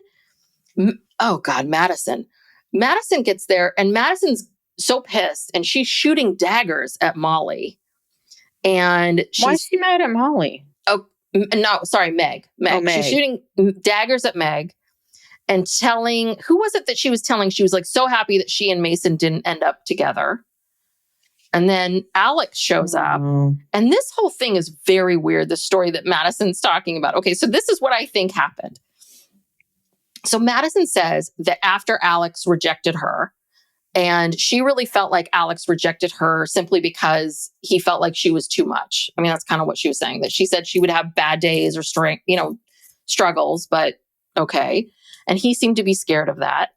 Madison. Madison gets there, and Madison's so pissed, and she's shooting daggers at Molly. And why is she mad at Molly? Oh, no, sorry, Meg. Meg. She's shooting daggers at Meg and who was it that she was telling? She was like so happy that she and Mason didn't end up together. And then Alex shows up. And this whole thing is very weird, the story that Madison's talking about. Okay, so this is what I think happened. So Madison says that after Alex rejected her, and she really felt like Alex rejected her simply because he felt like she was too much. I mean, that's kind of what she was saying, that she said she would have bad days or struggles, but okay. And he seemed to be scared of that.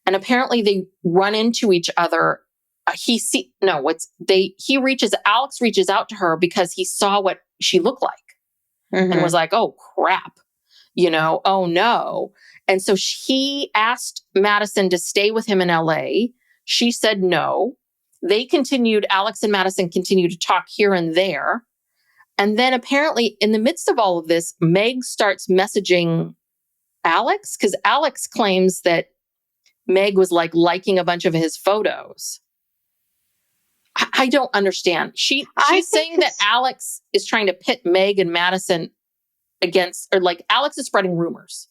And apparently they run into each other. Alex reaches out to her because he saw what she looked like and was like, oh crap, oh no. And so he asked Madison to stay with him in LA. She said no. Alex and Madison continued to talk here and there. And then apparently in the midst of all of this, Meg starts messaging Alex, because Alex claims that Meg was liking a bunch of his photos. I don't understand. She's saying that Alex is trying to pit Meg and Madison against, or like Alex is spreading rumors.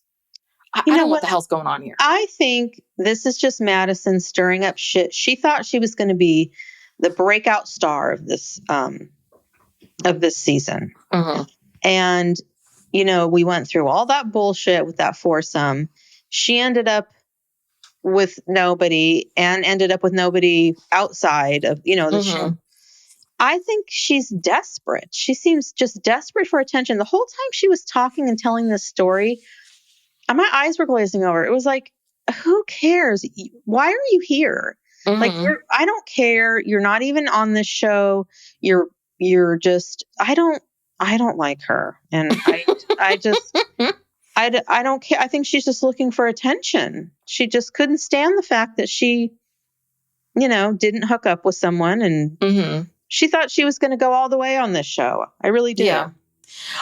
I don't know what the hell's going on here. I think this is just Madison stirring up shit. She thought she was going to be the breakout star of this season. Mm-hmm. And, we went through all that bullshit with that foursome. She ended up with nobody and ended up with nobody outside of, the show. I think she's desperate. She seems just desperate for attention. The whole time she was talking and telling this story, my eyes were glazing over. It was like, who cares? Why are you here? Like, I don't care. You're not even on this show. You're just, I don't like her. And I just, I don't care. I think she's just looking for attention. She just couldn't stand the fact that she, didn't hook up with someone, and she thought she was going to go all the way on this show. I really do. Yeah.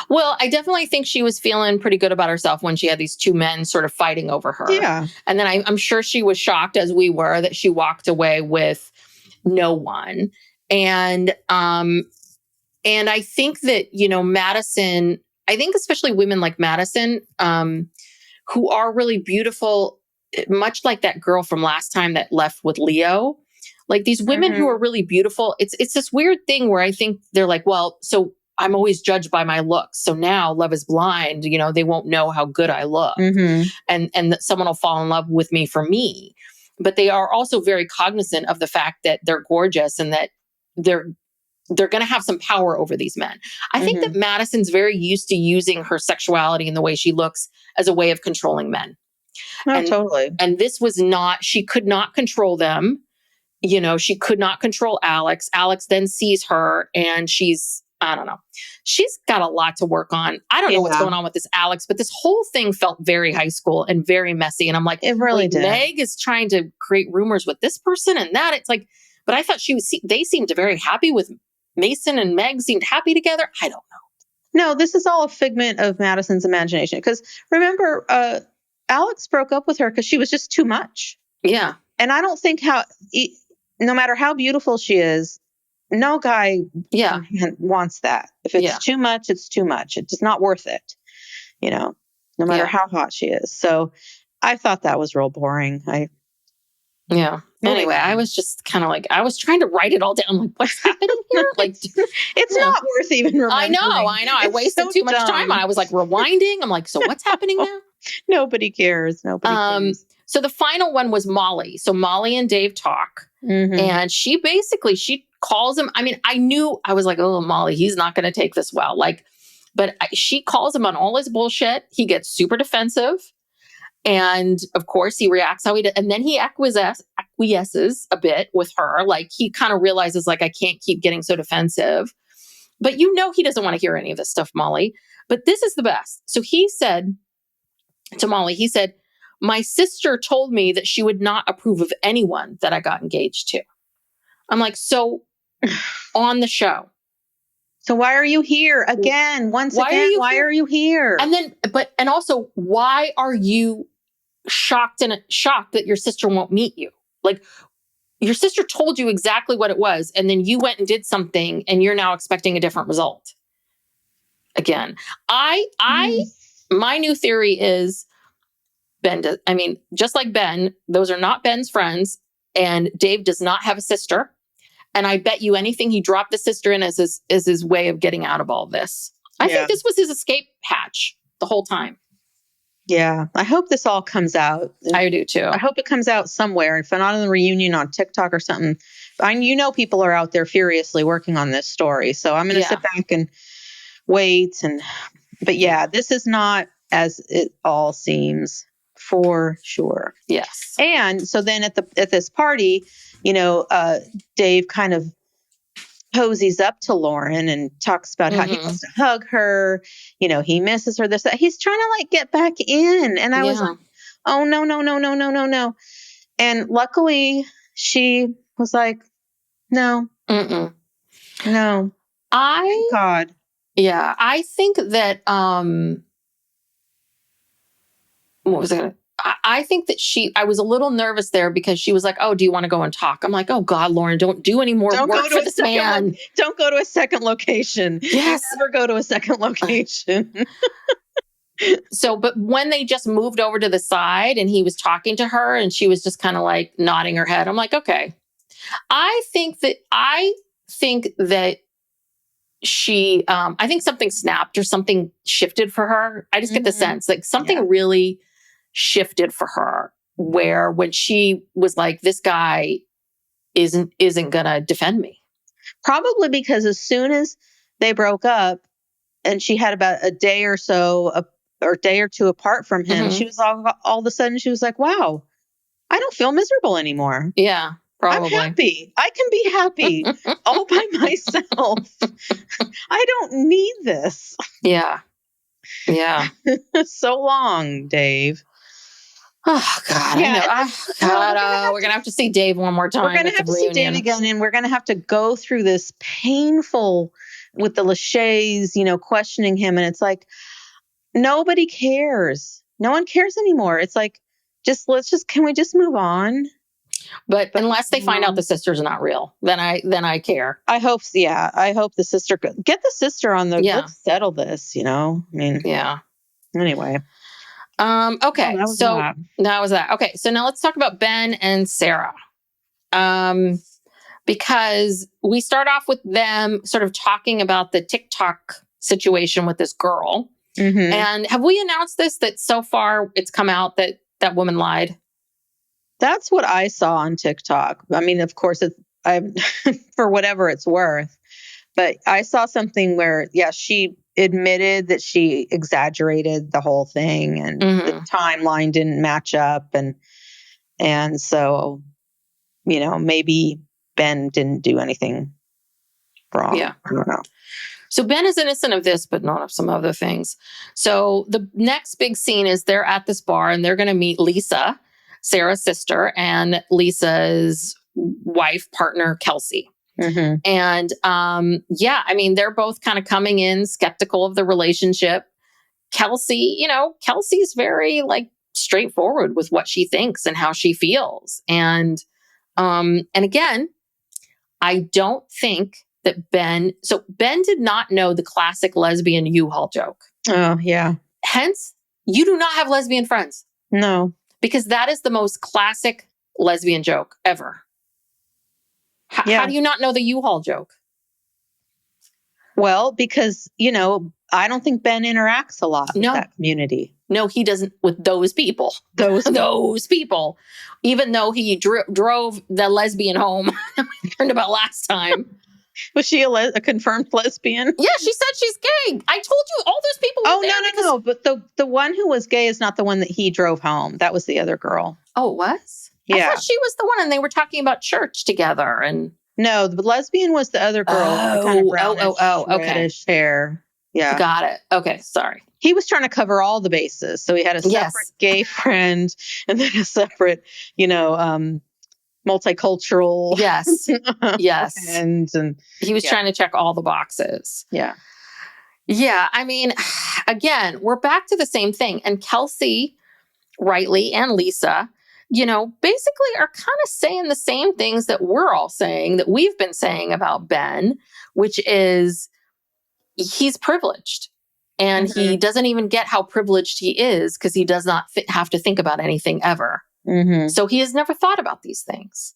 Well, I definitely think she was feeling pretty good about herself when she had these two men sort of fighting over her. Yeah. And then I'm sure she was shocked, as we were, that she walked away with no one. And I think that, Madison, I think especially women like Madison, who are really beautiful, much like that girl from last time that left with Leo, like these women who are really beautiful. It's this weird thing where I think they're like, well, so I'm always judged by my looks. So now Love is Blind, they won't know how good I look. And that someone will fall in love with me for me. But they are also very cognizant of the fact that they're gorgeous and that they're going to have some power over these men. I think that Madison's very used to using her sexuality and the way she looks as a way of controlling men. Oh, totally. And this was not, she could not control them. She could not control Alex. Alex then sees her and I don't know. She's got a lot to work on. I don't know what's going on with this Alex, but this whole thing felt very high school and very messy. And I'm like, it really did. Meg is trying to create rumors with this person and that. It's like, but I thought they seemed very happy with Mason, and Meg seemed happy together. I don't know. No, this is all a figment of Madison's imagination. Because remember, Alex broke up with her because she was just too much. Yeah. And I don't think no matter how beautiful she is, no guy wants that. If it's too much, it's too much. It's not worth it, no matter how hot she is. So I thought that was real boring. Anyway, I was just kind of like, I was trying to write it all down. Like, what's happening here? Like, it's not worth even remembering. I know. I wasted too much time. I was like rewinding. I'm like, so what's happening now? Nobody cares. Nobody cares. So the final one was Molly. So Molly and Dave talk. And she calls him. I mean, I was like, oh, Molly, he's not going to take this well. Like, but she calls him on all his bullshit. He gets super defensive. And of course, he reacts how he did. And then he acquiesces a bit with her. Like, he kind of realizes, like, I can't keep getting so defensive. But he doesn't want to hear any of this stuff, Molly. But this is the best. So he said to Molly, my sister told me that she would not approve of anyone that I got engaged to. I'm like, so on the show. So why are you here again? Why are you here? And then, and also, why are you shocked that your sister won't meet you? Like, your sister told you exactly what it was, and then you went and did something, and you're now expecting a different result. Again, my new theory is just like Ben, those are not Ben's friends, and Dave does not have a sister. And I bet you anything he dropped the sister in as his way of getting out of all this. I think this was his escape hatch the whole time. Yeah. I hope this all comes out. I do too. I hope it comes out somewhere. If not in the reunion on TikTok or something. People are out there furiously working on this story. So I'm going to sit back and wait. But this is not as it all seems, for sure. Yes. And so then at this party, Dave kind of posies up to Lauren and talks about how he wants to hug her. He misses her. That. He's trying to like get back in. And I was like, oh, no, no, no, no, no, no, no. And luckily she was like, no, no. Thank God. Yeah. I think that, what was I going to, I think that I was a little nervous there because she was like, oh, do you want to go and talk? I'm like, oh God, Lauren, don't do any more work for this man. Don't go to a second location. Yes. You never go to a second location. So, but when they just moved over to the side and he was talking to her and she was just kind of like nodding her head, I'm like, okay. I think that I think something snapped or something shifted for her. I just get the sense like something really shifted for her, where when she was like, this guy isn't gonna defend me. Probably because as soon as they broke up and she had about a day or so or day or two apart from him, she was all of a sudden she was like, wow, I don't feel miserable anymore. Yeah, probably. I'm happy. I can be happy all by myself. I don't need this. Yeah. Yeah. So long, Dave. Oh God, yeah, I know. We're gonna have to see Dave one more time. We're gonna have to see Dave again, and we're gonna have to go through this painful with the Lachey's, questioning him, and it's like nobody cares. No one cares anymore. It's like can we just move on? But unless they find out the sister's not real, then I care. I hope. Yeah, I hope the sister get the sister on the. Let's settle this. I mean. Yeah. Anyway. Okay. That was that. Okay. So now let's talk about Ben and Sarah. Because we start off with them sort of talking about the TikTok situation with this girl. Mm-hmm. And have we announced this, that so far it's come out that that woman lied? That's what I saw on TikTok. I mean, of course, for whatever it's worth, but I saw something where, she admitted that she exaggerated the whole thing and the timeline didn't match up. And so, maybe Ben didn't do anything wrong. Yeah. I don't know. So Ben is innocent of this, but not of some other things. So the next big scene is they're at this bar and they're going to meet Lisa, Sarah's sister, and Lisa's wife, partner, Kelsey. Mm-hmm. And I mean, they're both kind of coming in skeptical of the relationship. Kelsey's very like straightforward with what she thinks and how she feels. And again, I don't think that Ben did not know the classic lesbian U-Haul joke. Oh, yeah. Hence, you do not have lesbian friends. No. Because that is the most classic lesbian joke ever. How do you not know the U-Haul joke? Well, because, I don't think Ben interacts a lot with that community. No, he doesn't with those people. Those people. Even though he drove the lesbian home we learned about last time. Was she a confirmed lesbian? Yeah, she said she's gay. I told you all those people were there. No. But the one who was gay is not the one that he drove home. That was the other girl. Oh, it was? Yeah. I thought she was the one and they were talking about church together. And no, the lesbian was the other girl. Kind of brownish, reddish hair. Yeah. Got it. Okay, sorry. He was trying to cover all the bases. So he had a separate gay friend and then a separate, multicultural. Yes. Yes. And he was trying to check all the boxes. Yeah. Yeah. I mean, again, we're back to the same thing. And Kelsey, Rightly, and Lisa, basically are kind of saying the same things that we're all saying, that we've been saying about Ben, which is he's privileged. And he doesn't even get how privileged he is because he does not have to think about anything ever. Mm-hmm. So he has never thought about these things.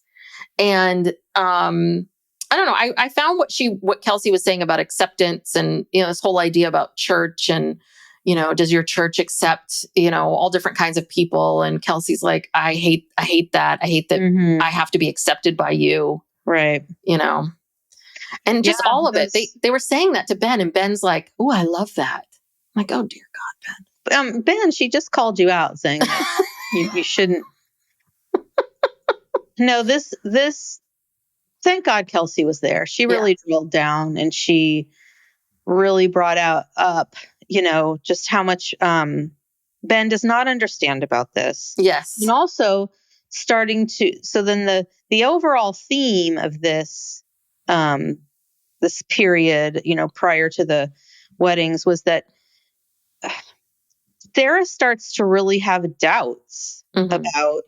And I don't know. I found what Kelsey was saying about acceptance and, this whole idea about church and, does your church accept, all different kinds of people? And Kelsey's like, I hate that. I hate that I have to be accepted by you. Right. And just all of it. They were saying that to Ben and Ben's like, oh, I love that. I'm like, oh, dear God, Ben. Ben, she just called you out saying that you shouldn't. No, this, thank God Kelsey was there. She really drilled down and she really brought up, just how much Ben does not understand about this. Yes. And also so then the overall theme of this period, prior to the weddings was that Sarah starts to really have doubts about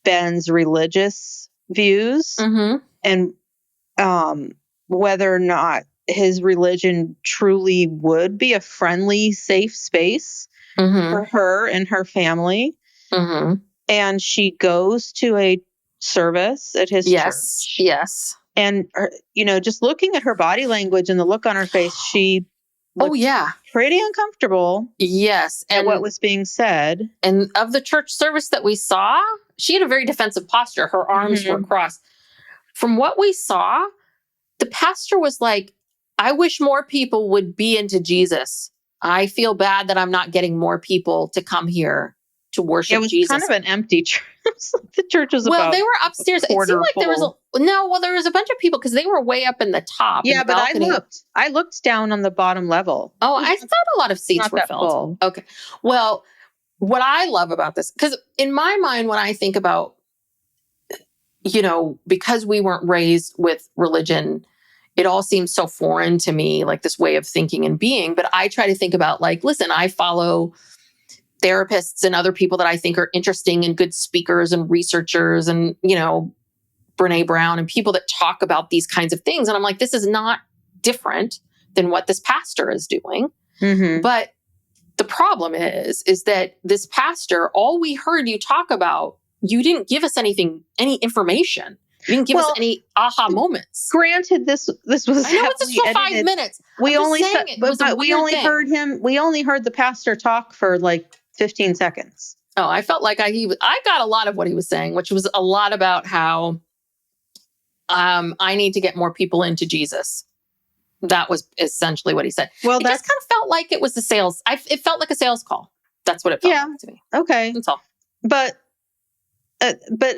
Ben's religious views and whether or not his religion truly would be a friendly, safe space for her and her family. And she goes to a service at his church. Yes. And, just looking at her body language and the look on her face, she looked pretty uncomfortable. Yes. At what was being said. And of the church service that we saw, she had a very defensive posture. Her arms were crossed. From what we saw, the pastor was like, I wish more people would be into Jesus. I feel bad that I'm not getting more people to come here to worship Jesus. It was kind of an empty church. The church was they were upstairs. It seemed like there was there was a bunch of people because they were way up in the top. Yeah, but I looked down on the bottom level. Oh, I thought a lot of seats were filled. Full. Okay. Well, what I love about this, because in my mind, when I think about, because we weren't raised with religion, it all seems so foreign to me, like this way of thinking and being. But I try to think about, like, listen, I follow therapists and other people that I think are interesting and good speakers and researchers and, Brene Brown and people that talk about these kinds of things. And I'm like, this is not different than what this pastor is doing. But the problem is that this pastor, all we heard you talk about, you didn't give us any information. You didn't give us any aha moments. Granted, this was. I know it's just for 5 minutes. We only heard the pastor talk for like 15 seconds. Oh, I felt like I got a lot of what he was saying, which was a lot about how I need to get more people into Jesus. That was essentially what he said. Well, it just kind of felt like it was it felt like a sales call. That's what it felt like to me. Okay. That's all. But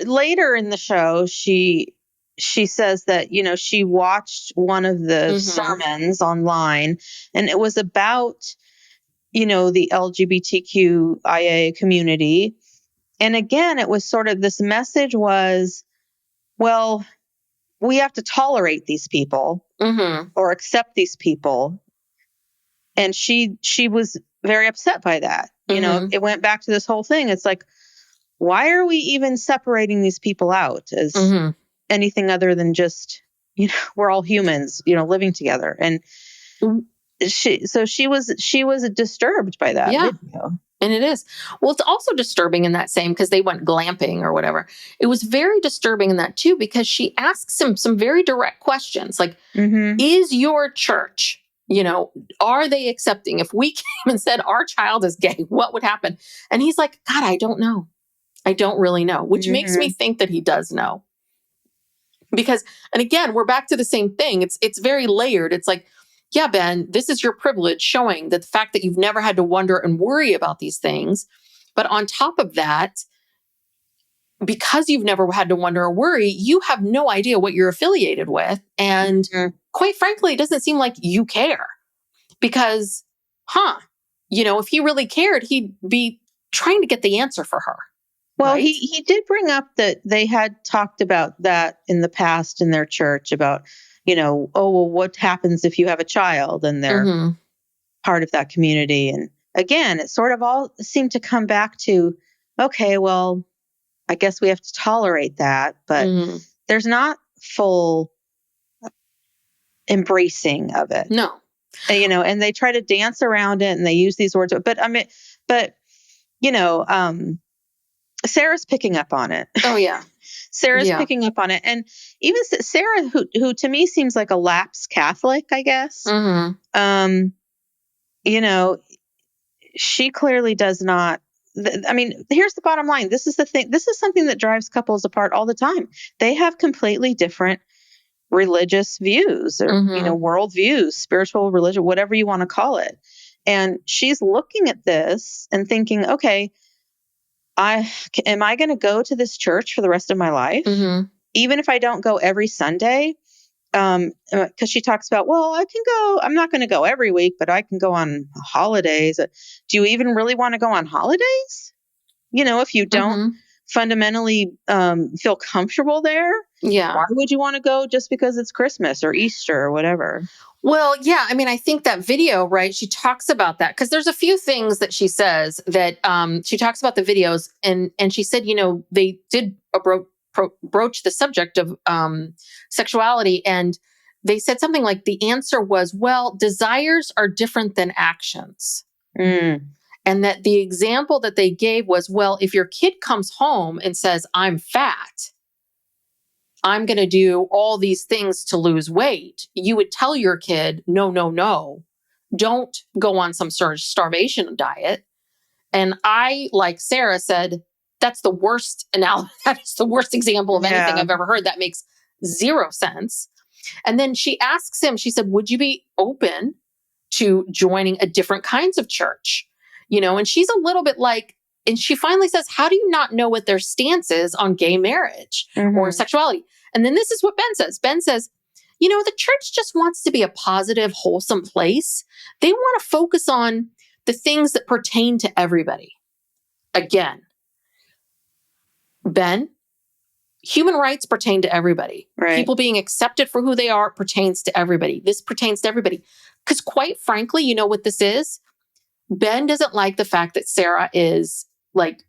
later in the show, she says that, she watched one of the sermons online, and it was about, the LGBTQIA community. And again, it was sort of, this message was, well, we have to tolerate these people or accept these people. And she was very upset by that. It went back to this whole thing. It's like, why are we even separating these people out as anything other than just, we're all humans, living together? And she was disturbed by that video. And it is. Well, it's also disturbing in that same, because they went glamping or whatever. It was very disturbing in that too, because she asks him some very direct questions like, is your church, are they accepting? If we came and said our child is gay, what would happen? And he's like, God, I don't know. I don't really know, which makes me think that he does know. Because, and again, we're back to the same thing. It's very layered. It's like, yeah, Ben, this is your privilege, showing that the fact that you've never had to wonder and worry about these things. But on top of that, because you've never had to wonder or worry, you have no idea what you're affiliated with. And quite frankly, it doesn't seem like you care. Because, if he really cared, he'd be trying to get the answer for her. Well, right? he did bring up that they had talked about that in the past in their church about, what happens if you have a child and they're part of that community. And again, it sort of all seemed to come back to, okay, well, I guess we have to tolerate that, but there's not full embracing of it. No. And they try to dance around it and they use these words, but Sarah's picking up on it. Oh, yeah. Sarah's picking up on it. And even Sarah, who to me seems like a lapsed Catholic, I guess, she clearly does not. Here's the bottom line. This is the thing. This is something that drives couples apart all the time. They have completely different religious views or, world views, spiritual, religion, whatever you want to call it. And she's looking at this and thinking, okay, am I going to go to this church for the rest of my life? Even if I don't go every Sunday? Because she talks about, well, I can go, I'm not going to go every week, but I can go on holidays. Do you even really want to go on holidays? If you don't fundamentally feel comfortable there? Yeah. Why would you want to go just because it's Christmas or Easter or whatever? Well, yeah. I mean, I think that video, right? She talks about that because there's a few things that she says that she talks about the videos, and she said, they did broach the subject of sexuality, and they said something like the answer was, well, desires are different than actions. Mm. And that the example that they gave was, well, if your kid comes home and says, I'm fat, I'm going to do all these things to lose weight, you would tell your kid, no, no, no, don't go on some sort of starvation diet. And I, like Sarah said, that's the worst analogy. That's the worst example of anything I've ever heard. That makes zero sense. And then she asks him, she said, would you be open to joining a different kinds of church? And she's a little bit like, and she finally says, how do you not know what their stance is on gay marriage or sexuality? And then this is what Ben says. Ben says, the church just wants to be a positive, wholesome place. They want to focus on the things that pertain to everybody. Again, Ben, human rights pertain to everybody. Right. People being accepted for who they are pertains to everybody. This pertains to everybody. Because quite frankly, you know what this is? Ben doesn't like the fact that Sarah is like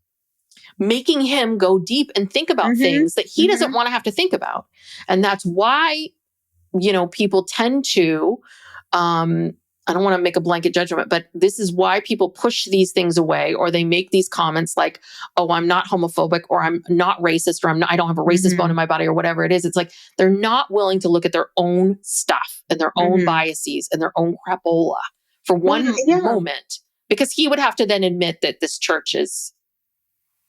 making him go deep and think about things that he doesn't want to have to think about. And that's why, people tend to, I don't want to make a blanket judgment, but this is why people push these things away, or they make these comments like, oh, I'm not homophobic, or I'm not racist, or I don't have a racist bone in my body, or whatever it is. It's like, they're not willing to look at their own stuff and their own biases and their own crapola for one moment, because he would have to then admit that this church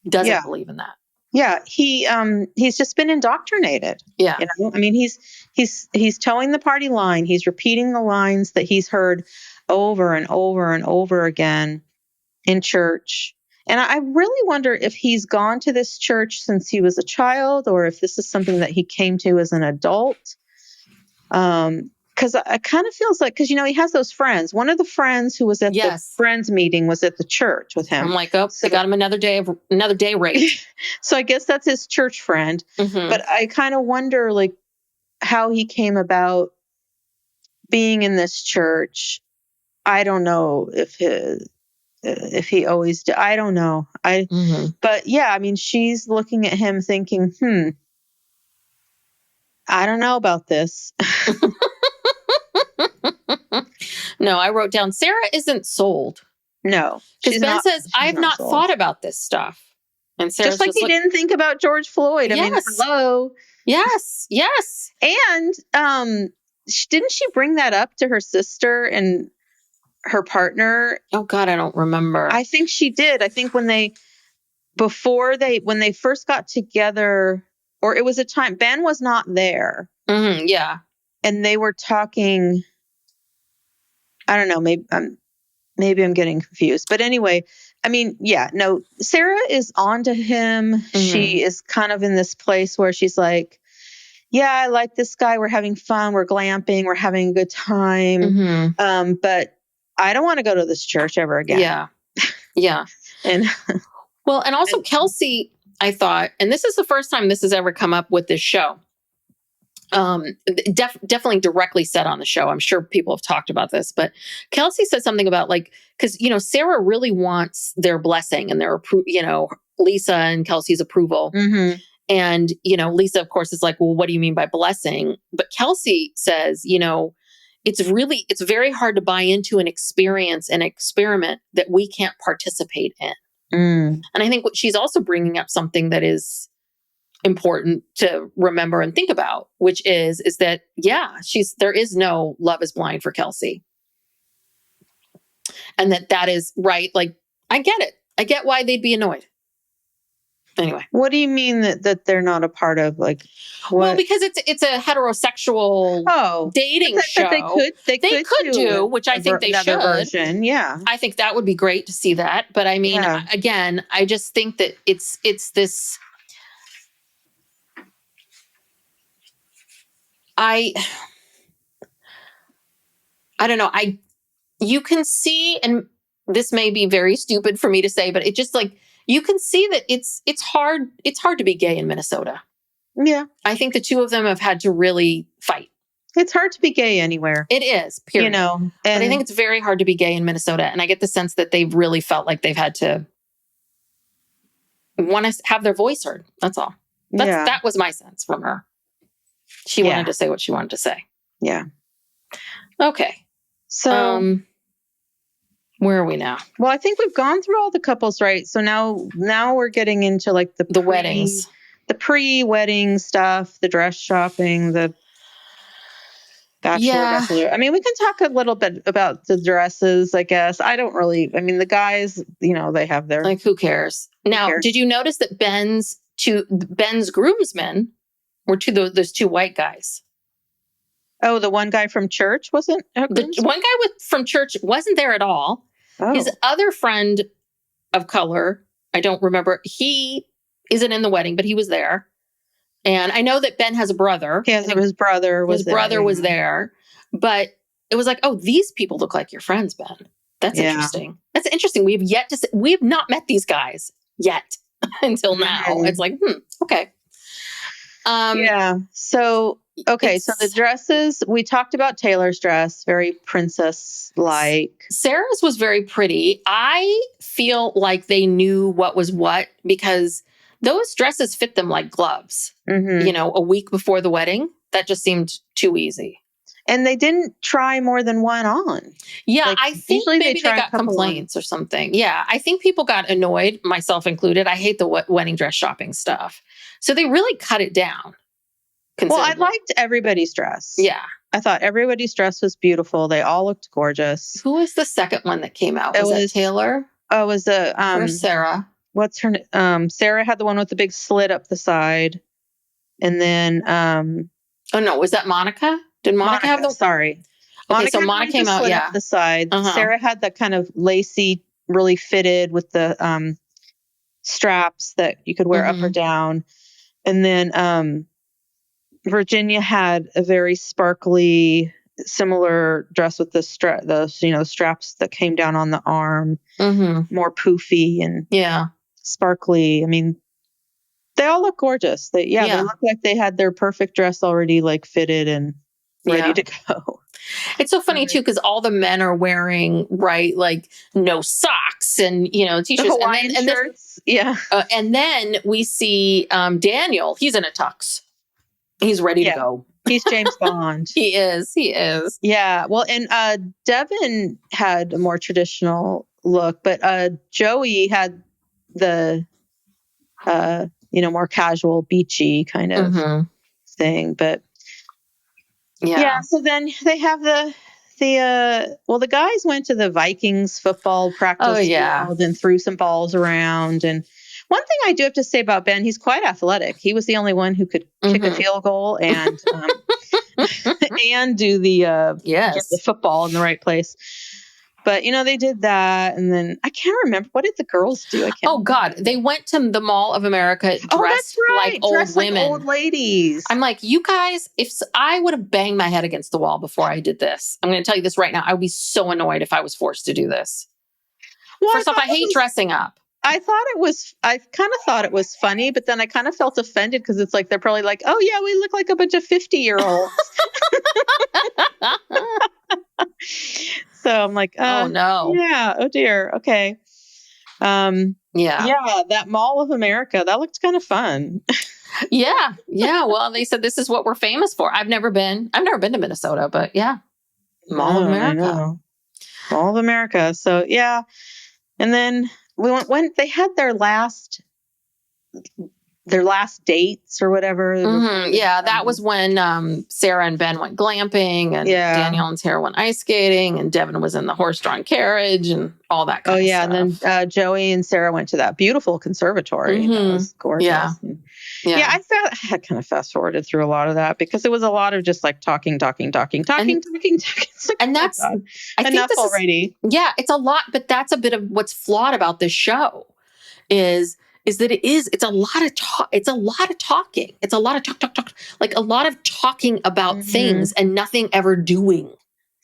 doesn't believe in that. Yeah, he's just been indoctrinated. Yeah. I mean, he's towing the party line. He's repeating the lines that he's heard over and over and over again in church. And I really wonder if he's gone to this church since he was a child, or if this is something that he came to as an adult. Because it kind of feels like, because, he has those friends. One of the friends who was at the friends meeting was at the church with him. I'm like, oh, so they got him another day rate. So I guess that's his church friend. But I kind of wonder, like, how he came about being in this church. I don't know if he always did. I don't know. But yeah, I mean, she's looking at him thinking, I don't know about this. No, I wrote down, Sarah isn't sold. No. Because Ben says, I have not thought about this stuff. And Sarah's just like he didn't think about George Floyd. I mean, hello. Yes. Yes. And didn't she bring that up to her sister and her partner? Oh God, I don't remember. I think she did. I think when they first got together, or it was a time Ben was not there. Yeah. And they were talking. I don't know. Maybe I'm getting confused. But anyway, I mean, yeah, no, Sarah is onto him. She is kind of in this place where she's like, yeah, I like this guy. We're having fun. We're glamping. We're having a good time. But I don't want to go to this church ever again. Yeah. Yeah. and also Kelsey, I thought, and this is the first time this has ever come up with this show. Definitely directly said on the show. I'm sure people have talked about this, but Kelsey said something about because Sarah really wants their blessing and their Lisa and Kelsey's approval. And Lisa, of course, is like, well, what do you mean by blessing? But Kelsey says, it's very hard to buy into an experience, an experiment that we can't participate in. And I think she's also bringing up something that is important to remember and think about, which is that, there is no love is blind for Kelsey. And that is right. Like, I get it. I get why they'd be annoyed. Anyway. What do you mean that they're not a part of, like, what? Well, because it's a heterosexual dating show. They could do, which I think they should. Version. Yeah. I think that would be great to see that. But I mean, again, I just think that it's this. I don't know. You can see, and this may be very stupid for me to say, but it just like, you can see that it's hard to be gay in Minnesota. Yeah. I think the two of them have had to really fight. It's hard to be gay anywhere. It is, period. And but I think it's very hard to be gay in Minnesota. And I get the sense that they've really felt like they've had to want to have their voice heard. That's all. That was my sense from her. She wanted to say what she wanted to say. Yeah. Okay. So where are we now? Well, I think we've gone through all the couples, right? So now we're getting into like the weddings, the pre-wedding stuff, the dress shopping, the bachelor. I mean, we can talk a little bit about the dresses, I guess. The guys, they have their... Like, who cares? Now, did you notice that Ben's groomsmen were those two white guys? Oh, the one guy from church wasn't? The one guy from church wasn't there at all. Oh. His other friend of color, I don't remember. He isn't in the wedding, but he was there. And I know that Ben has a brother. His brother was there. His brother was there. But it was like, oh, these people look like your friends, Ben. That's interesting. That's interesting. We have not met these guys yet until now. It's like, okay. So, okay. So the dresses, we talked about Taylor's dress, very princess-like. Sarah's was very pretty. I feel like they knew what was what because those dresses fit them like gloves, a week before the wedding. That just seemed too easy. And they didn't try more than one on. Yeah, I think maybe they got complaints or something. Yeah, I think people got annoyed, myself included. I hate the wedding dress shopping stuff. So they really cut it down. Well, I liked everybody's dress. Yeah. I thought everybody's dress was beautiful. They all looked gorgeous. Who was the second one that came out? Was that Taylor? Oh, it was or Sarah. What's her name? Sarah had the one with the big slit up the side. And then oh no, was that Monica? Did Monica have the... Sorry. Okay, so Monica came out, up the side. Sarah had that kind of lacy, really fitted with the straps that you could wear up or down. And then Virginia had a very sparkly, similar dress with the straps that came down on the arm, more poofy and sparkly. I mean, they all look gorgeous. They look like they had their perfect dress already like fitted and ready to go. It's so funny too because all the men are wearing like no socks and t-shirts Hawaiian shirts. And then we see Daniel. He's in a tux. He's ready to go. He's James Bond. He is. Yeah. Well, and Devin had a more traditional look, but Joey had the more casual, beachy kind of thing. But so then they have the guys went to the Vikings football practice field and threw some balls around. And one thing I do have to say about Ben, he's quite athletic. He was the only one who could kick a field goal and and do the football in the right place. But, they did that. And then I can't remember. What did the girls do? God. They went to the Mall of America dressed like old women. Like old ladies. I'm like, you guys, if I would have banged my head against the wall before I did this, I'm going to tell you this right now. I would be so annoyed if I was forced to do this. Well, First off, I hate dressing up. I kind of thought it was funny, but then I kind of felt offended because it's like, they're probably like, oh yeah, we look like a bunch of 50-year-olds. So I'm like, oh no. Yeah. Oh dear. Okay. Yeah. That Mall of America, that looked kind of fun. Yeah. Well, they said this is what we're famous for. I've never been to Minnesota, but Mall of America. Mall of America. So yeah. And then we went when they had their last dates or whatever. Yeah, that was when Sarah and Ben went glamping and Danielle and Sarah went ice skating and Devin was in the horse-drawn carriage and all that kind of stuff. And then Joey and Sarah went to that beautiful conservatory. That was gorgeous. Yeah, I kind of fast-forwarded through a lot of that because it was a lot of just like talking. And that's enough already. It's a lot, but that's a bit of what's flawed about this show is that it's a lot of talk. It's a lot of talking. It's a lot of talk, like a lot of talking about things and nothing ever doing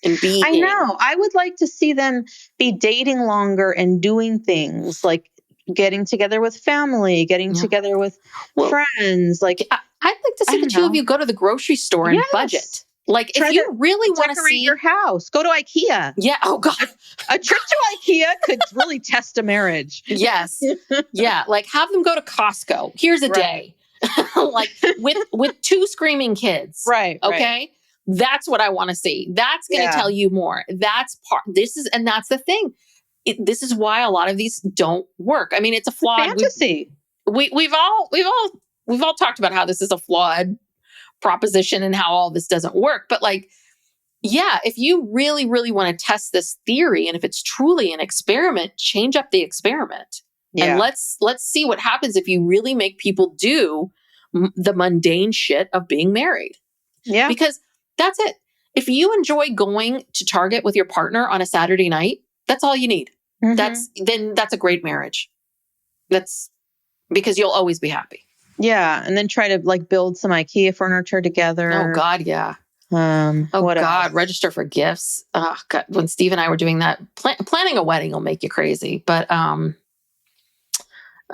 and being. I know. I would like to see them be dating longer and doing things like getting together with family, getting together with friends. Like I'd like to I see the don't two of know. you go to the grocery store and budget. Yes. Like, Try if you to really want to decorate see your house, go to IKEA. Yeah. Oh God. A trip to IKEA could really test a marriage. Yes. Yeah. Like, have them go to Costco. Here's a day. Like, with two screaming kids. Right. Okay. That's what I want to see. That's going to tell you more. That's the thing. This is why a lot of these don't work. I mean, it's a flawed fantasy. We've all talked about how this is a flawed proposition and how all this doesn't work. But like, yeah, if you really, really want to test this theory, and if it's truly an experiment, change up the experiment. Yeah. And let's see what happens if you really make people do the mundane shit of being married. Yeah. Because that's it. If you enjoy going to Target with your partner on a Saturday night, that's all you need. Mm-hmm. That's a great marriage. That's because you'll always be happy. Yeah. And then try to like build some IKEA furniture together. Oh God. Yeah. What God, else? register for gifts. Oh God. When Steve and I were doing that, planning a wedding will make you crazy. But I'm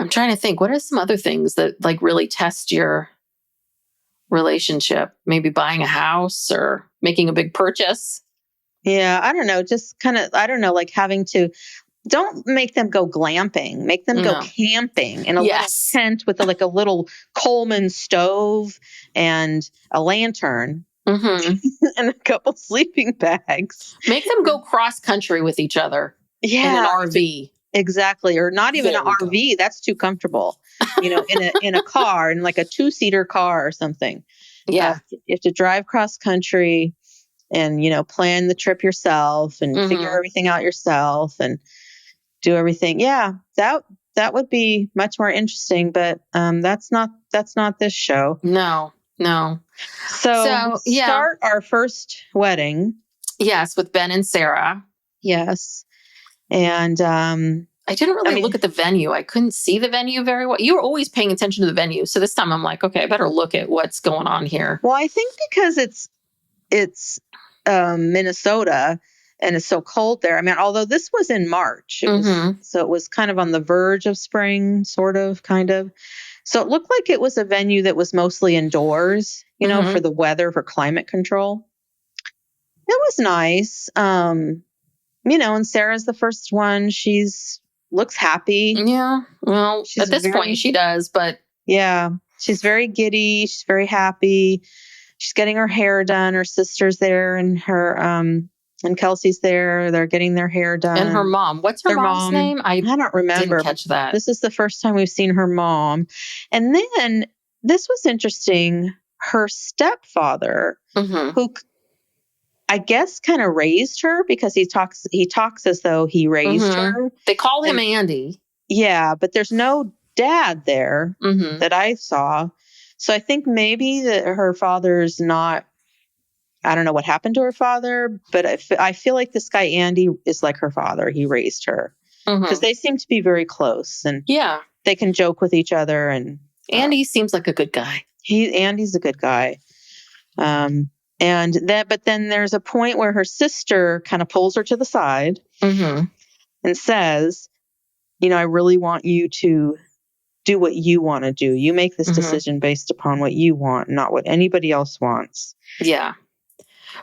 trying to think, what are some other things that like really test your relationship? Maybe buying a house or making a big purchase. Yeah, I don't know. Just kind of, I don't know, like having to, don't make them go glamping. Make them go camping in a little tent with like a little Coleman stove and a lantern. Mm-hmm. And a couple sleeping bags. Make them go cross country with each other in an RV. Exactly. Or not even an RV. That's too comfortable. In a car, in like a 2-seater car or something. Yeah. You have to drive cross country and, plan the trip yourself and figure everything out yourself and do everything. Yeah. That would be much more interesting, but that's not this show. No. So start our first wedding. Yes, with Ben and Sarah. Yes. And I didn't really look at the venue. I couldn't see the venue very well. You were always paying attention to the venue. So this time I'm like, okay, I better look at what's going on here. Well, I think because it's Minnesota and it's so cold there. I mean, although this was in March, so it was kind of on the verge of spring, sort of, kind of. So it looked like it was a venue that was mostly indoors, for the weather, for climate control. It was nice. And Sarah's the first one. Looks happy. Yeah. Well, at this point she does, but yeah, she's very giddy. She's very happy. She's getting her hair done. Her sister's there and and Kelsey's there. They're getting their hair done. And her mom. What's her mom's name? I don't remember. Didn't catch that. This is the first time we've seen her mom. And then this was interesting. Her stepfather, who I guess kind of raised her because he talks as though he raised her. They call him Andy. Yeah, but there's no dad there that I saw. So I think maybe that her father's not, I don't know what happened to her father, but I feel like this guy, Andy, is like her father. He raised her because they seem to be very close and they can joke with each other. And Andy seems like a good guy. Andy's a good guy. But then there's a point where her sister kind of pulls her to the side and says, I really want you to do what you want to do. You make this decision based upon what you want, not what anybody else wants. Yeah.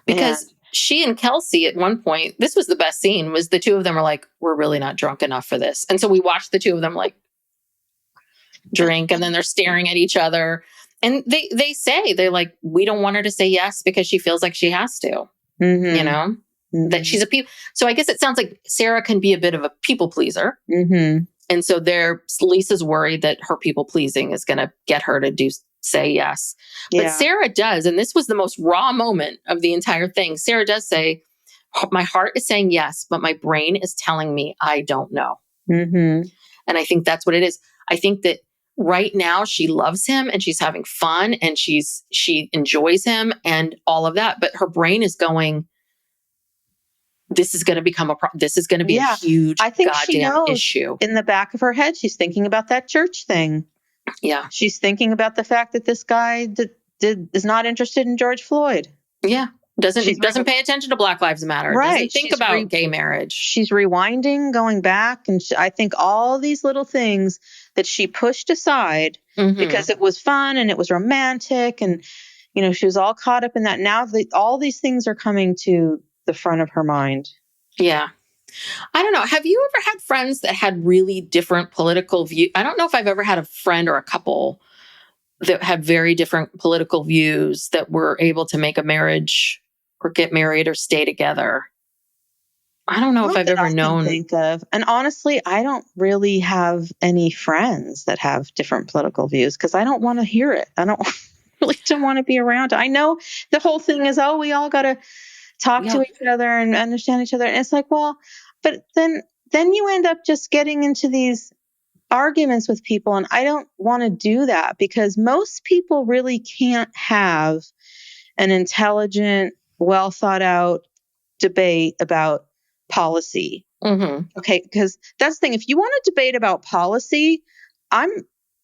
Because she and Kelsey at one point, this was the best scene, was the two of them are like, we're really not drunk enough for this. And so we watched the two of them like drink and then they're staring at each other. And they're like, we don't want her to say yes because she feels like she has to, that she's a people. So I guess it sounds like Sarah can be a bit of a people pleaser. And so Lisa's worried that her people pleasing is going to get her to say yes. But Sarah does. And this was the most raw moment of the entire thing. Sarah does say, my heart is saying yes, but my brain is telling me I don't know. And I think that's what it is. I think that right now she loves him and she's having fun and she enjoys him and all of that. But her brain is going, this is going to become this is going to be a huge goddamn issue. In the back of her head, she's thinking about that church thing. Yeah. She's thinking about the fact that this guy is not interested in George Floyd. Yeah. Doesn't pay attention to Black Lives Matter. Right. Doesn't think about gay marriage. She's rewinding, going back. And I think all these little things that she pushed aside because it was fun and it was romantic and, she was all caught up in that. Now all these things are coming to the front of her mind. Yeah. I don't know. Have you ever had friends that had really different political views? I don't know if I've ever had a friend or a couple that had very different political views that were able to make a marriage or get married or stay together. I don't know if Not I've that ever I can known. think of. And honestly, I don't really have any friends that have different political views because I don't want to hear it. I don't really don't want to be around it. I know the whole thing is, we all got to talk to each other and understand each other. And it's like, well, but then you end up just getting into these arguments with people. And I don't want to do that because most people really can't have an intelligent, well thought out debate about policy. Okay. Because that's the thing. If you want to debate about policy,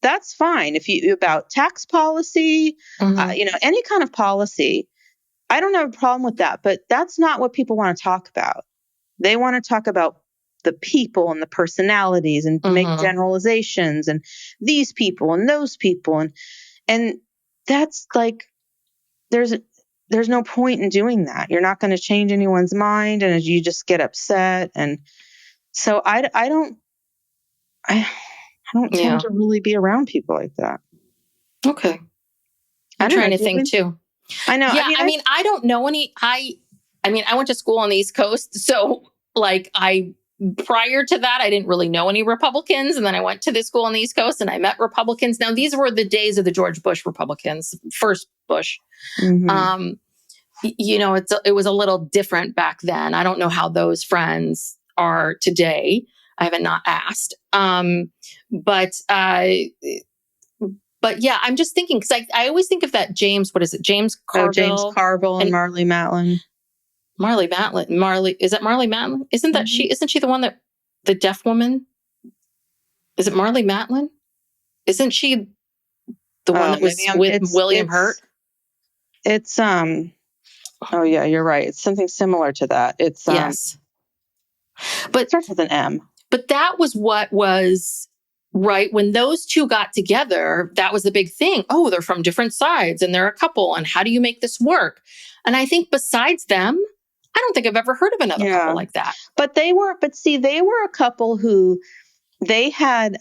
that's fine. If you about tax policy, any kind of policy, I don't have a problem with that, but that's not what people want to talk about. They want to talk about the people and the personalities and make generalizations and these people and those people. And that's like, there's no point in doing that. You're not going to change anyone's mind and you just get upset. And so I don't tend to really be around people like that. Okay. I'm trying to think too. I know. Yeah. I mean, I don't know any, I went to school on the East Coast. So prior to that, I didn't really know any Republicans. And then I went to this school on the East Coast and I met Republicans. Now, these were the days of the George Bush Republicans, first Bush. It was a little different back then. I don't know how those friends are today. I haven't not asked. But yeah, I'm just thinking, because I always think of that James, what is it? James Carville. James Carville and Marlee Matlin. Is it Marlee Matlin? Isn't she the one the deaf woman? Is it Marlee Matlin? Isn't she the one that was with William Hurt? It's, oh yeah, you're right. It's something similar to that. It's, yes. But it starts with an M. But that was what was right when those two got together. That was the big thing. Oh, they're from different sides and they're a couple. And how do you make this work? And I think besides them, I don't think I've ever heard of another couple like that. But they were a couple who they had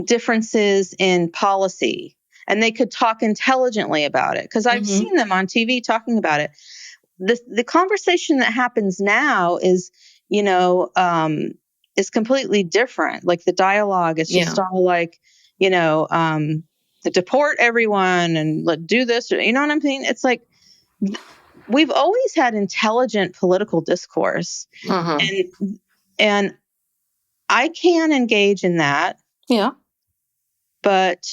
differences in policy and they could talk intelligently about it. Because I've seen them on TV talking about it. The conversation that happens now is, is completely different. Like the dialogue is just all like, to deport everyone and do this. You know what I'm saying? It's like, we've always had intelligent political discourse, and I can engage in that. Yeah, but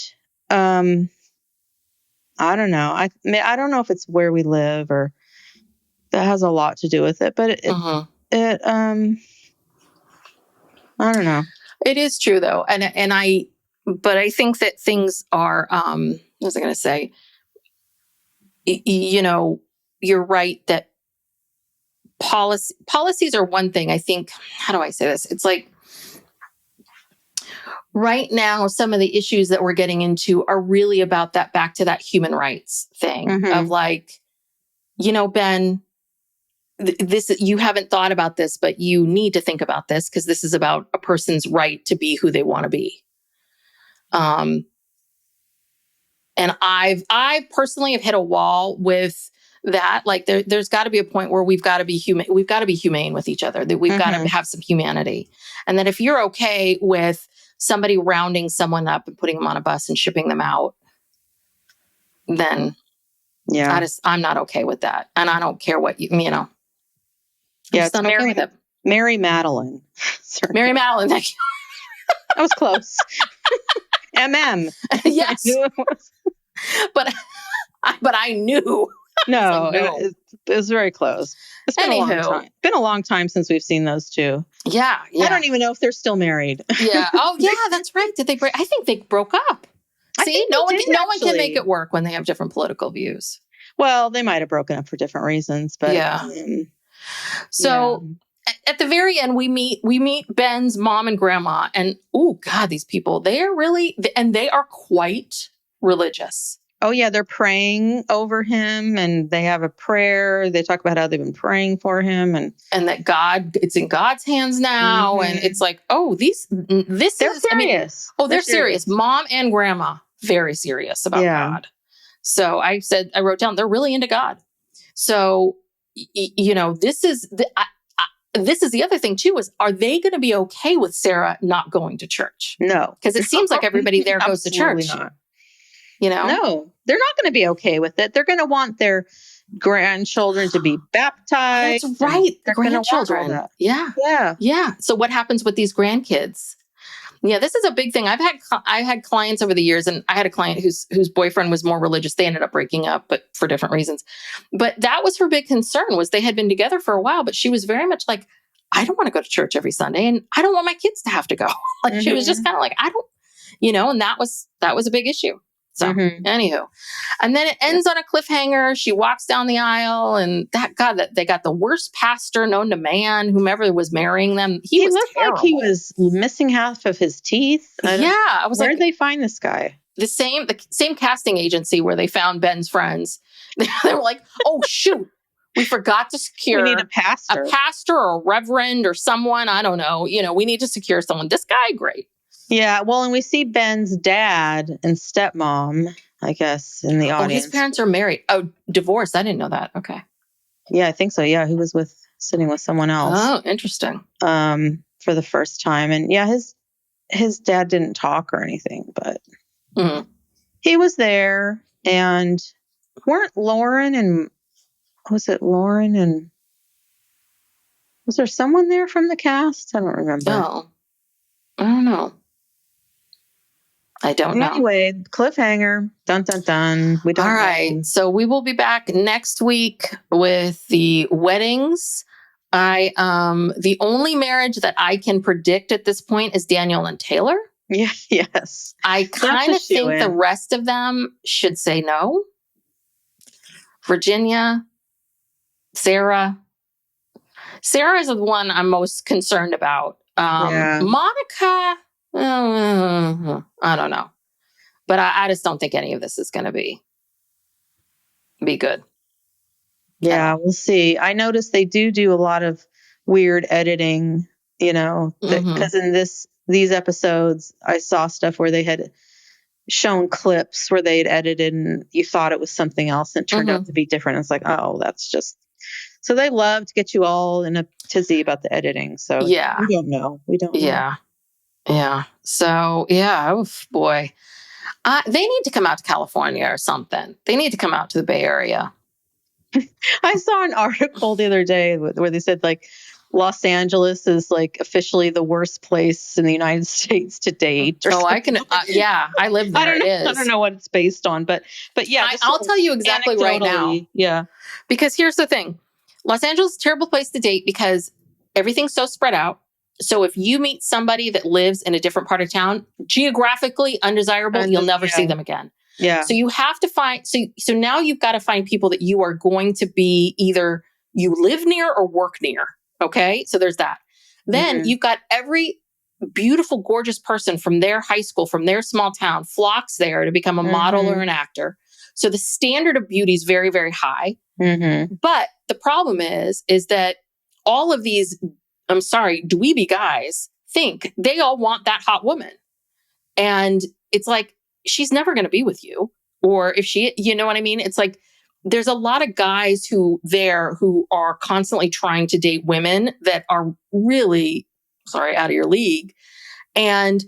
I don't know. I don't know if it's where we live or that has a lot to do with it. But I don't know. It is true though, but I think that things are. What was I going to say? You're right that policies are one thing. I think, how do I say this? It's like right now, some of the issues that we're getting into are really about back to that human rights thing of like, Ben, this, you haven't thought about this, but you need to think about this because this is about a person's right to be who they want to be. And I personally have hit a wall with that. Like there's got to be a point where we've got to be human. We've got to be humane with each other, that we've got to have some humanity. And that if you're okay with somebody rounding someone up and putting them on a bus and shipping them out, then I'm not okay with that. And I don't care what I'm just not okay with it. Mary Madeline. Mary Madeline. Thank you. That was close. MM. Yes. But I knew. No, it was very close. It's been a long time. Been a long time since we've seen those two. Yeah. I don't even know if they're still married. Yeah. Oh, yeah, that's right. Did they break? I think they broke up. See, no one can make it work when they have different political views. Well, they might have broken up for different reasons, but yeah. So at the very end, we meet Ben's mom and grandma, and oh God, these people, they are quite religious. Oh yeah, they're praying over him, and they have a prayer. They talk about how they've been praying for him, and that it's in God's hands now, and it's like, oh, they're serious. I mean, they're serious. Mom and grandma, very serious about God. So I wrote down, they're really into God. So this is the other thing too, is are they going to be okay with Sarah not going to church? No, because it seems like everybody there goes to church. Not. No, they're not going to be okay with it. They're going to want their grandchildren to be baptized. That's right. The grandchildren. Yeah. So what happens with these grandkids? Yeah, this is a big thing. I had clients over the years, and I had a client whose boyfriend was more religious. They ended up breaking up, but for different reasons. But that was her big concern, was they had been together for a while, but she was very much like, I don't want to go to church every Sunday, and I don't want my kids to have to go. Like she was just kind of like, I don't, and that was a big issue. So anywho, and then it ends on a cliffhanger. She walks down the aisle, and that they got the worst pastor known to man, whomever was marrying them. He looked terrible. Like he was missing half of his teeth. I was like, where'd they find this guy? The same casting agency where they found Ben's friends. They were like, oh shoot, we forgot to secure. We need a pastor or a reverend or someone. I don't know. We need to secure someone. This guy, great. Yeah, well, and we see Ben's dad and stepmom, I guess, in the audience. Oh, his parents are married. Oh, divorced. I didn't know that. Okay. Yeah, I think so. Yeah, he was sitting with someone else. Oh, interesting. For the first time, and yeah, his dad didn't talk or anything, but he was there. And was there someone there from the cast? I don't remember. Oh, I don't know. I don't know. Anyway, cliffhanger. Dun, dun, dun. We don't All right. So we will be back next week with the weddings. The only marriage that I can predict at this point is Daniel and Taylor. Yeah, yes. I kind of think the rest of them should say no. Virginia, Sarah. Sarah is the one I'm most concerned about. Monica, I don't know. But I just don't think any of this is going to be good. Yeah, we'll see. I noticed they do a lot of weird editing, because in these episodes, I saw stuff where they had shown clips where they had edited and you thought it was something else and it turned out to be different. It's like, oh, that's just... So they love to get you all in a tizzy about the editing. So yeah, we don't know. Yeah. So yeah, oh boy, they need to come out to California or something. They need to come out to the Bay Area. I saw an article the other day where they said like Los Angeles is like officially the worst place in the United States to date. I can. I live there. I don't know what it's based on, but yeah, I'll tell you exactly right now. Yeah, because here's the thing. Los Angeles is a terrible place to date because everything's so spread out. So if you meet somebody that lives in a different part of town, geographically undesirable, you'll never see them again. Yeah. So you have to find, so now you've got to find people that you are going to be either you live near or work near. Okay. So there's that. Then you've got every beautiful, gorgeous person from their high school, from their small town flocks there to become a model or an actor. So the standard of beauty is very, very high. But the problem is that all of these, I'm sorry, dweeby guys think they all want that hot woman. And it's like, she's never going to be with you. Or if she, you know what I mean? It's like, there's a lot of guys who are constantly trying to date women that are really, out of your league. And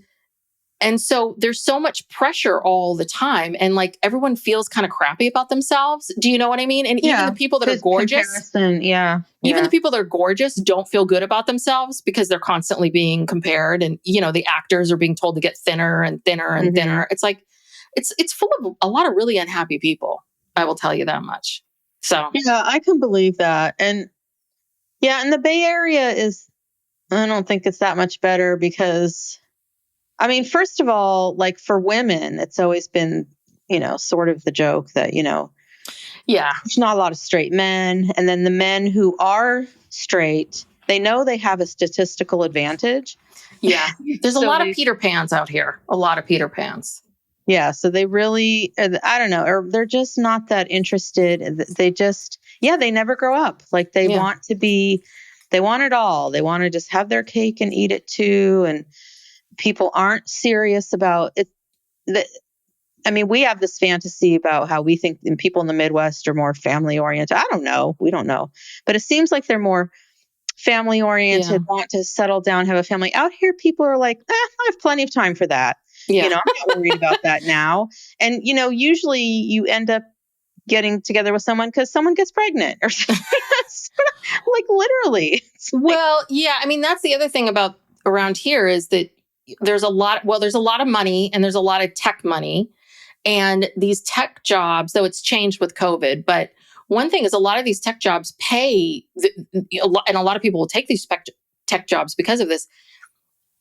so there's so much pressure all the time. And like everyone feels kind of crappy about themselves. Do you know what I mean? And even the people that are gorgeous. Even the people that are gorgeous don't feel good about themselves because they're constantly being compared. And, the actors are being told to get thinner and thinner and thinner. It's like, it's full of a lot of really unhappy people. I will tell you that much. So. Yeah, I can believe that. And the Bay Area I don't think it's that much better because, I mean, first of all, like for women, it's always been, sort of the joke that, there's not a lot of straight men. And then the men who are straight they know they have a statistical advantage. Yeah. There's a So lot of Peter Pans out here. A lot of Peter Pans. Yeah. So they really, I don't know, or they're just not that interested. They just, they never grow up. Like they Yeah. want they want it all. They want to just have their cake and eat it too. And people aren't serious about it. I mean, we have this fantasy about how we think people in the Midwest are more family oriented. I don't know. We don't know. But it seems like they're more family oriented, want to settle down, have a family. Out here, people are like, I have plenty of time for that. Yeah. I'm not worried about that now. And, usually you end up getting together with someone because someone gets pregnant or something. Like literally. Well, yeah. I mean, that's the other thing about around here is that there's a lot of money and there's a lot of tech money. And these tech jobs, though it's changed with COVID, but one thing is a lot of these tech jobs pay, and a lot of people will take these tech jobs because of this.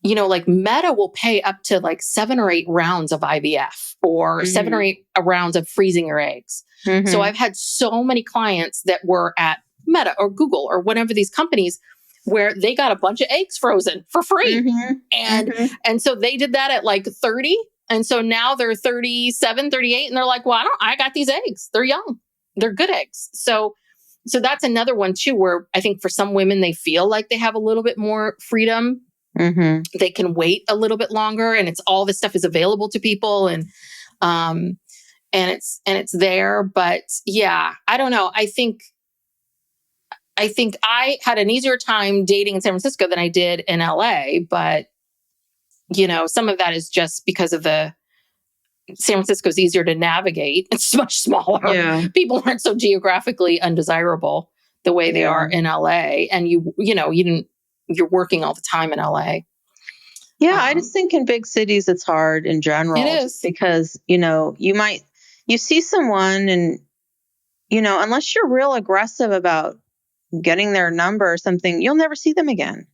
Like Meta will pay up to like 7 or 8 rounds of IVF or 7 or 8 rounds of freezing your eggs. Mm-hmm. So I've had so many clients that were at Meta or Google or whatever these companies where they got a bunch of eggs frozen for free. Mm-hmm. And so they did that at like 30. And so now they're 37, 38, and they're like, well, I got these eggs. They're young. They're good eggs. So that's another one too, where I think for some women, they feel like they have a little bit more freedom. Mm-hmm. They can wait a little bit longer, and it's all this stuff is available to people, and it's there. But yeah, I don't know. I think I had an easier time dating in San Francisco than I did in LA, but some of that is just because of San Francisco's easier to navigate. It's much smaller. Yeah. People aren't so geographically undesirable the way they are in LA. And you're working all the time in LA. Yeah. I just think in big cities, it's hard in general. It is. Because, you see someone and, unless you're real aggressive about getting their number or something, you'll never see them again.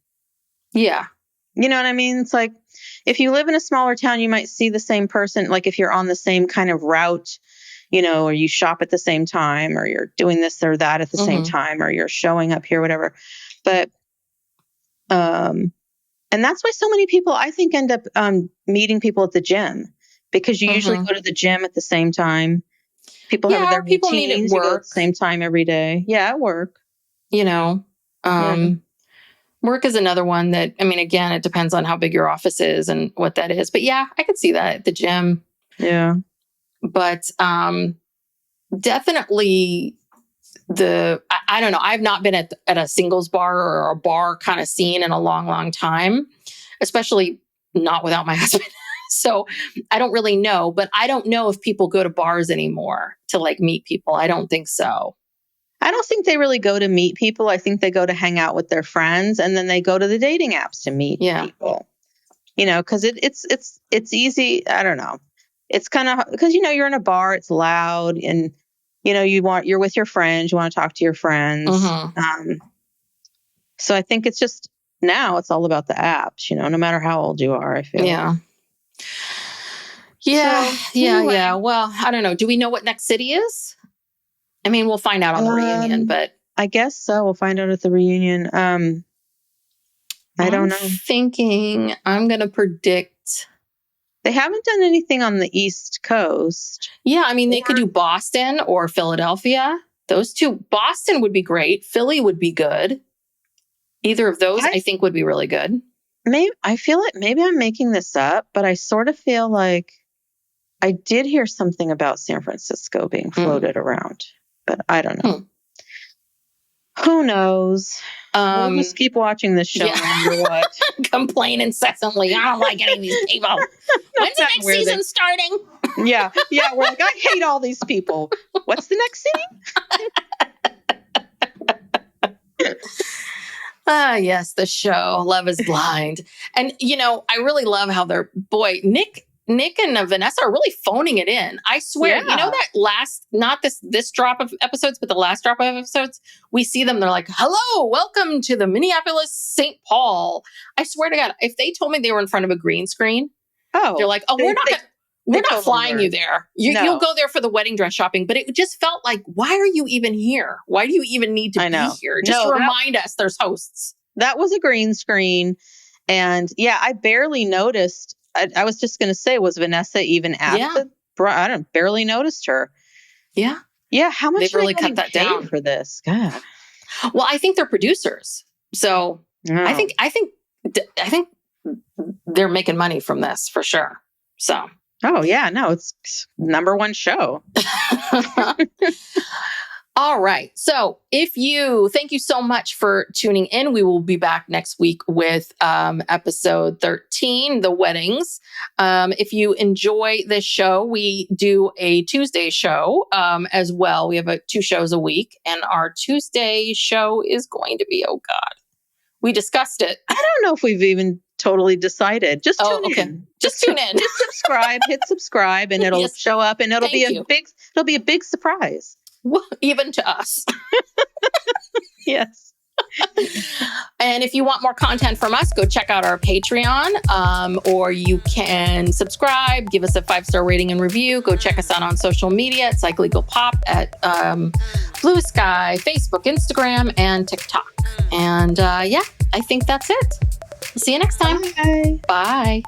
Yeah. You know what I mean? It's like, if you live in a smaller town, you might see the same person. Like if you're on the same kind of route, or you shop at the same time, or you're doing this or that at the same time, or you're showing up here, whatever. But, and that's why so many people, I think, end up meeting people at the gym, because you usually go to the gym at the same time. People have their people need it work at the same time every day. Yeah, at work. Work is another one that, I mean, again, it depends on how big your office is and what that is. But yeah, I could see that at the gym. Yeah. But definitely I don't know. I've not been at a singles bar or a bar kind of scene in a long, long time, especially not without my husband. So I don't really know, but I don't know if people go to bars anymore to like meet people. I don't think so. I don't think they really go to meet people. I think they go to hang out with their friends, and then they go to the dating apps to meet people. Because it's easy. I don't know. It's kind of because you're in a bar, it's loud, and you're with your friends. You want to talk to your friends. Mm-hmm. So I think it's just now it's all about the apps. No matter how old you are, I feel. Yeah. Yeah. So, anyway. Yeah. Well, I don't know. Do we know what next city is? I mean, we'll find out on the reunion, but I guess so. We'll find out at the reunion. I don't know. I'm going to predict. They haven't done anything on the East Coast. Yeah. I mean, they could do Boston or Philadelphia. Those two. Boston would be great. Philly would be good. Either of those, I think, would be really good. I feel like maybe I'm making this up, but I sort of feel like I did hear something about San Francisco being floated around. But I don't know. Who knows? We'll just keep watching this show no matter what. Complain incessantly. I don't like any of these people. When's the next season starting? Yeah. We're like, I hate all these people. What's the next scene? Yes, the show Love is Blind. And, I really love how Nick and Vanessa are really phoning it in. I swear, that not this drop of episodes, but the last drop of episodes, we see them. They're like, hello, welcome to the Minneapolis St. Paul. I swear to God, if they told me they were in front of a green screen, they're like, oh, we're not flying you there. You'll go there for the wedding dress shopping. But it just felt like, why are you even here? Why do you even need to be here? Just remind us there's hosts. That was a green screen. And yeah, I barely noticed. I was just going to say, was Vanessa even at Yeah. I don't barely noticed her. Yeah. Yeah. How much They've are they really cut getting that paid down. for this? God. Well, I think they're producers. So I Oh. think they're making money from this for sure. So. Oh yeah, no, it's number one show. All right. So thank you so much for tuning in. We will be back next week with episode 13, the weddings. If you enjoy this show, we do a Tuesday show as well. We have 2 shows a week, and our Tuesday show is going to be, oh God, we discussed it. I don't know if we've even totally decided. Just tune in. Just tune in. Just subscribe, hit subscribe, and it'll show up, and it'll be a big surprise. Well, even to us. Yes. And if you want more content from us, go check out our Patreon, or you can subscribe, give us a 5-star rating and review. Go check us out on social media at Psych Legal Pop at Blue Sky, Facebook, Instagram, and TikTok. And I think that's it. We'll see you next time. Bye. Bye.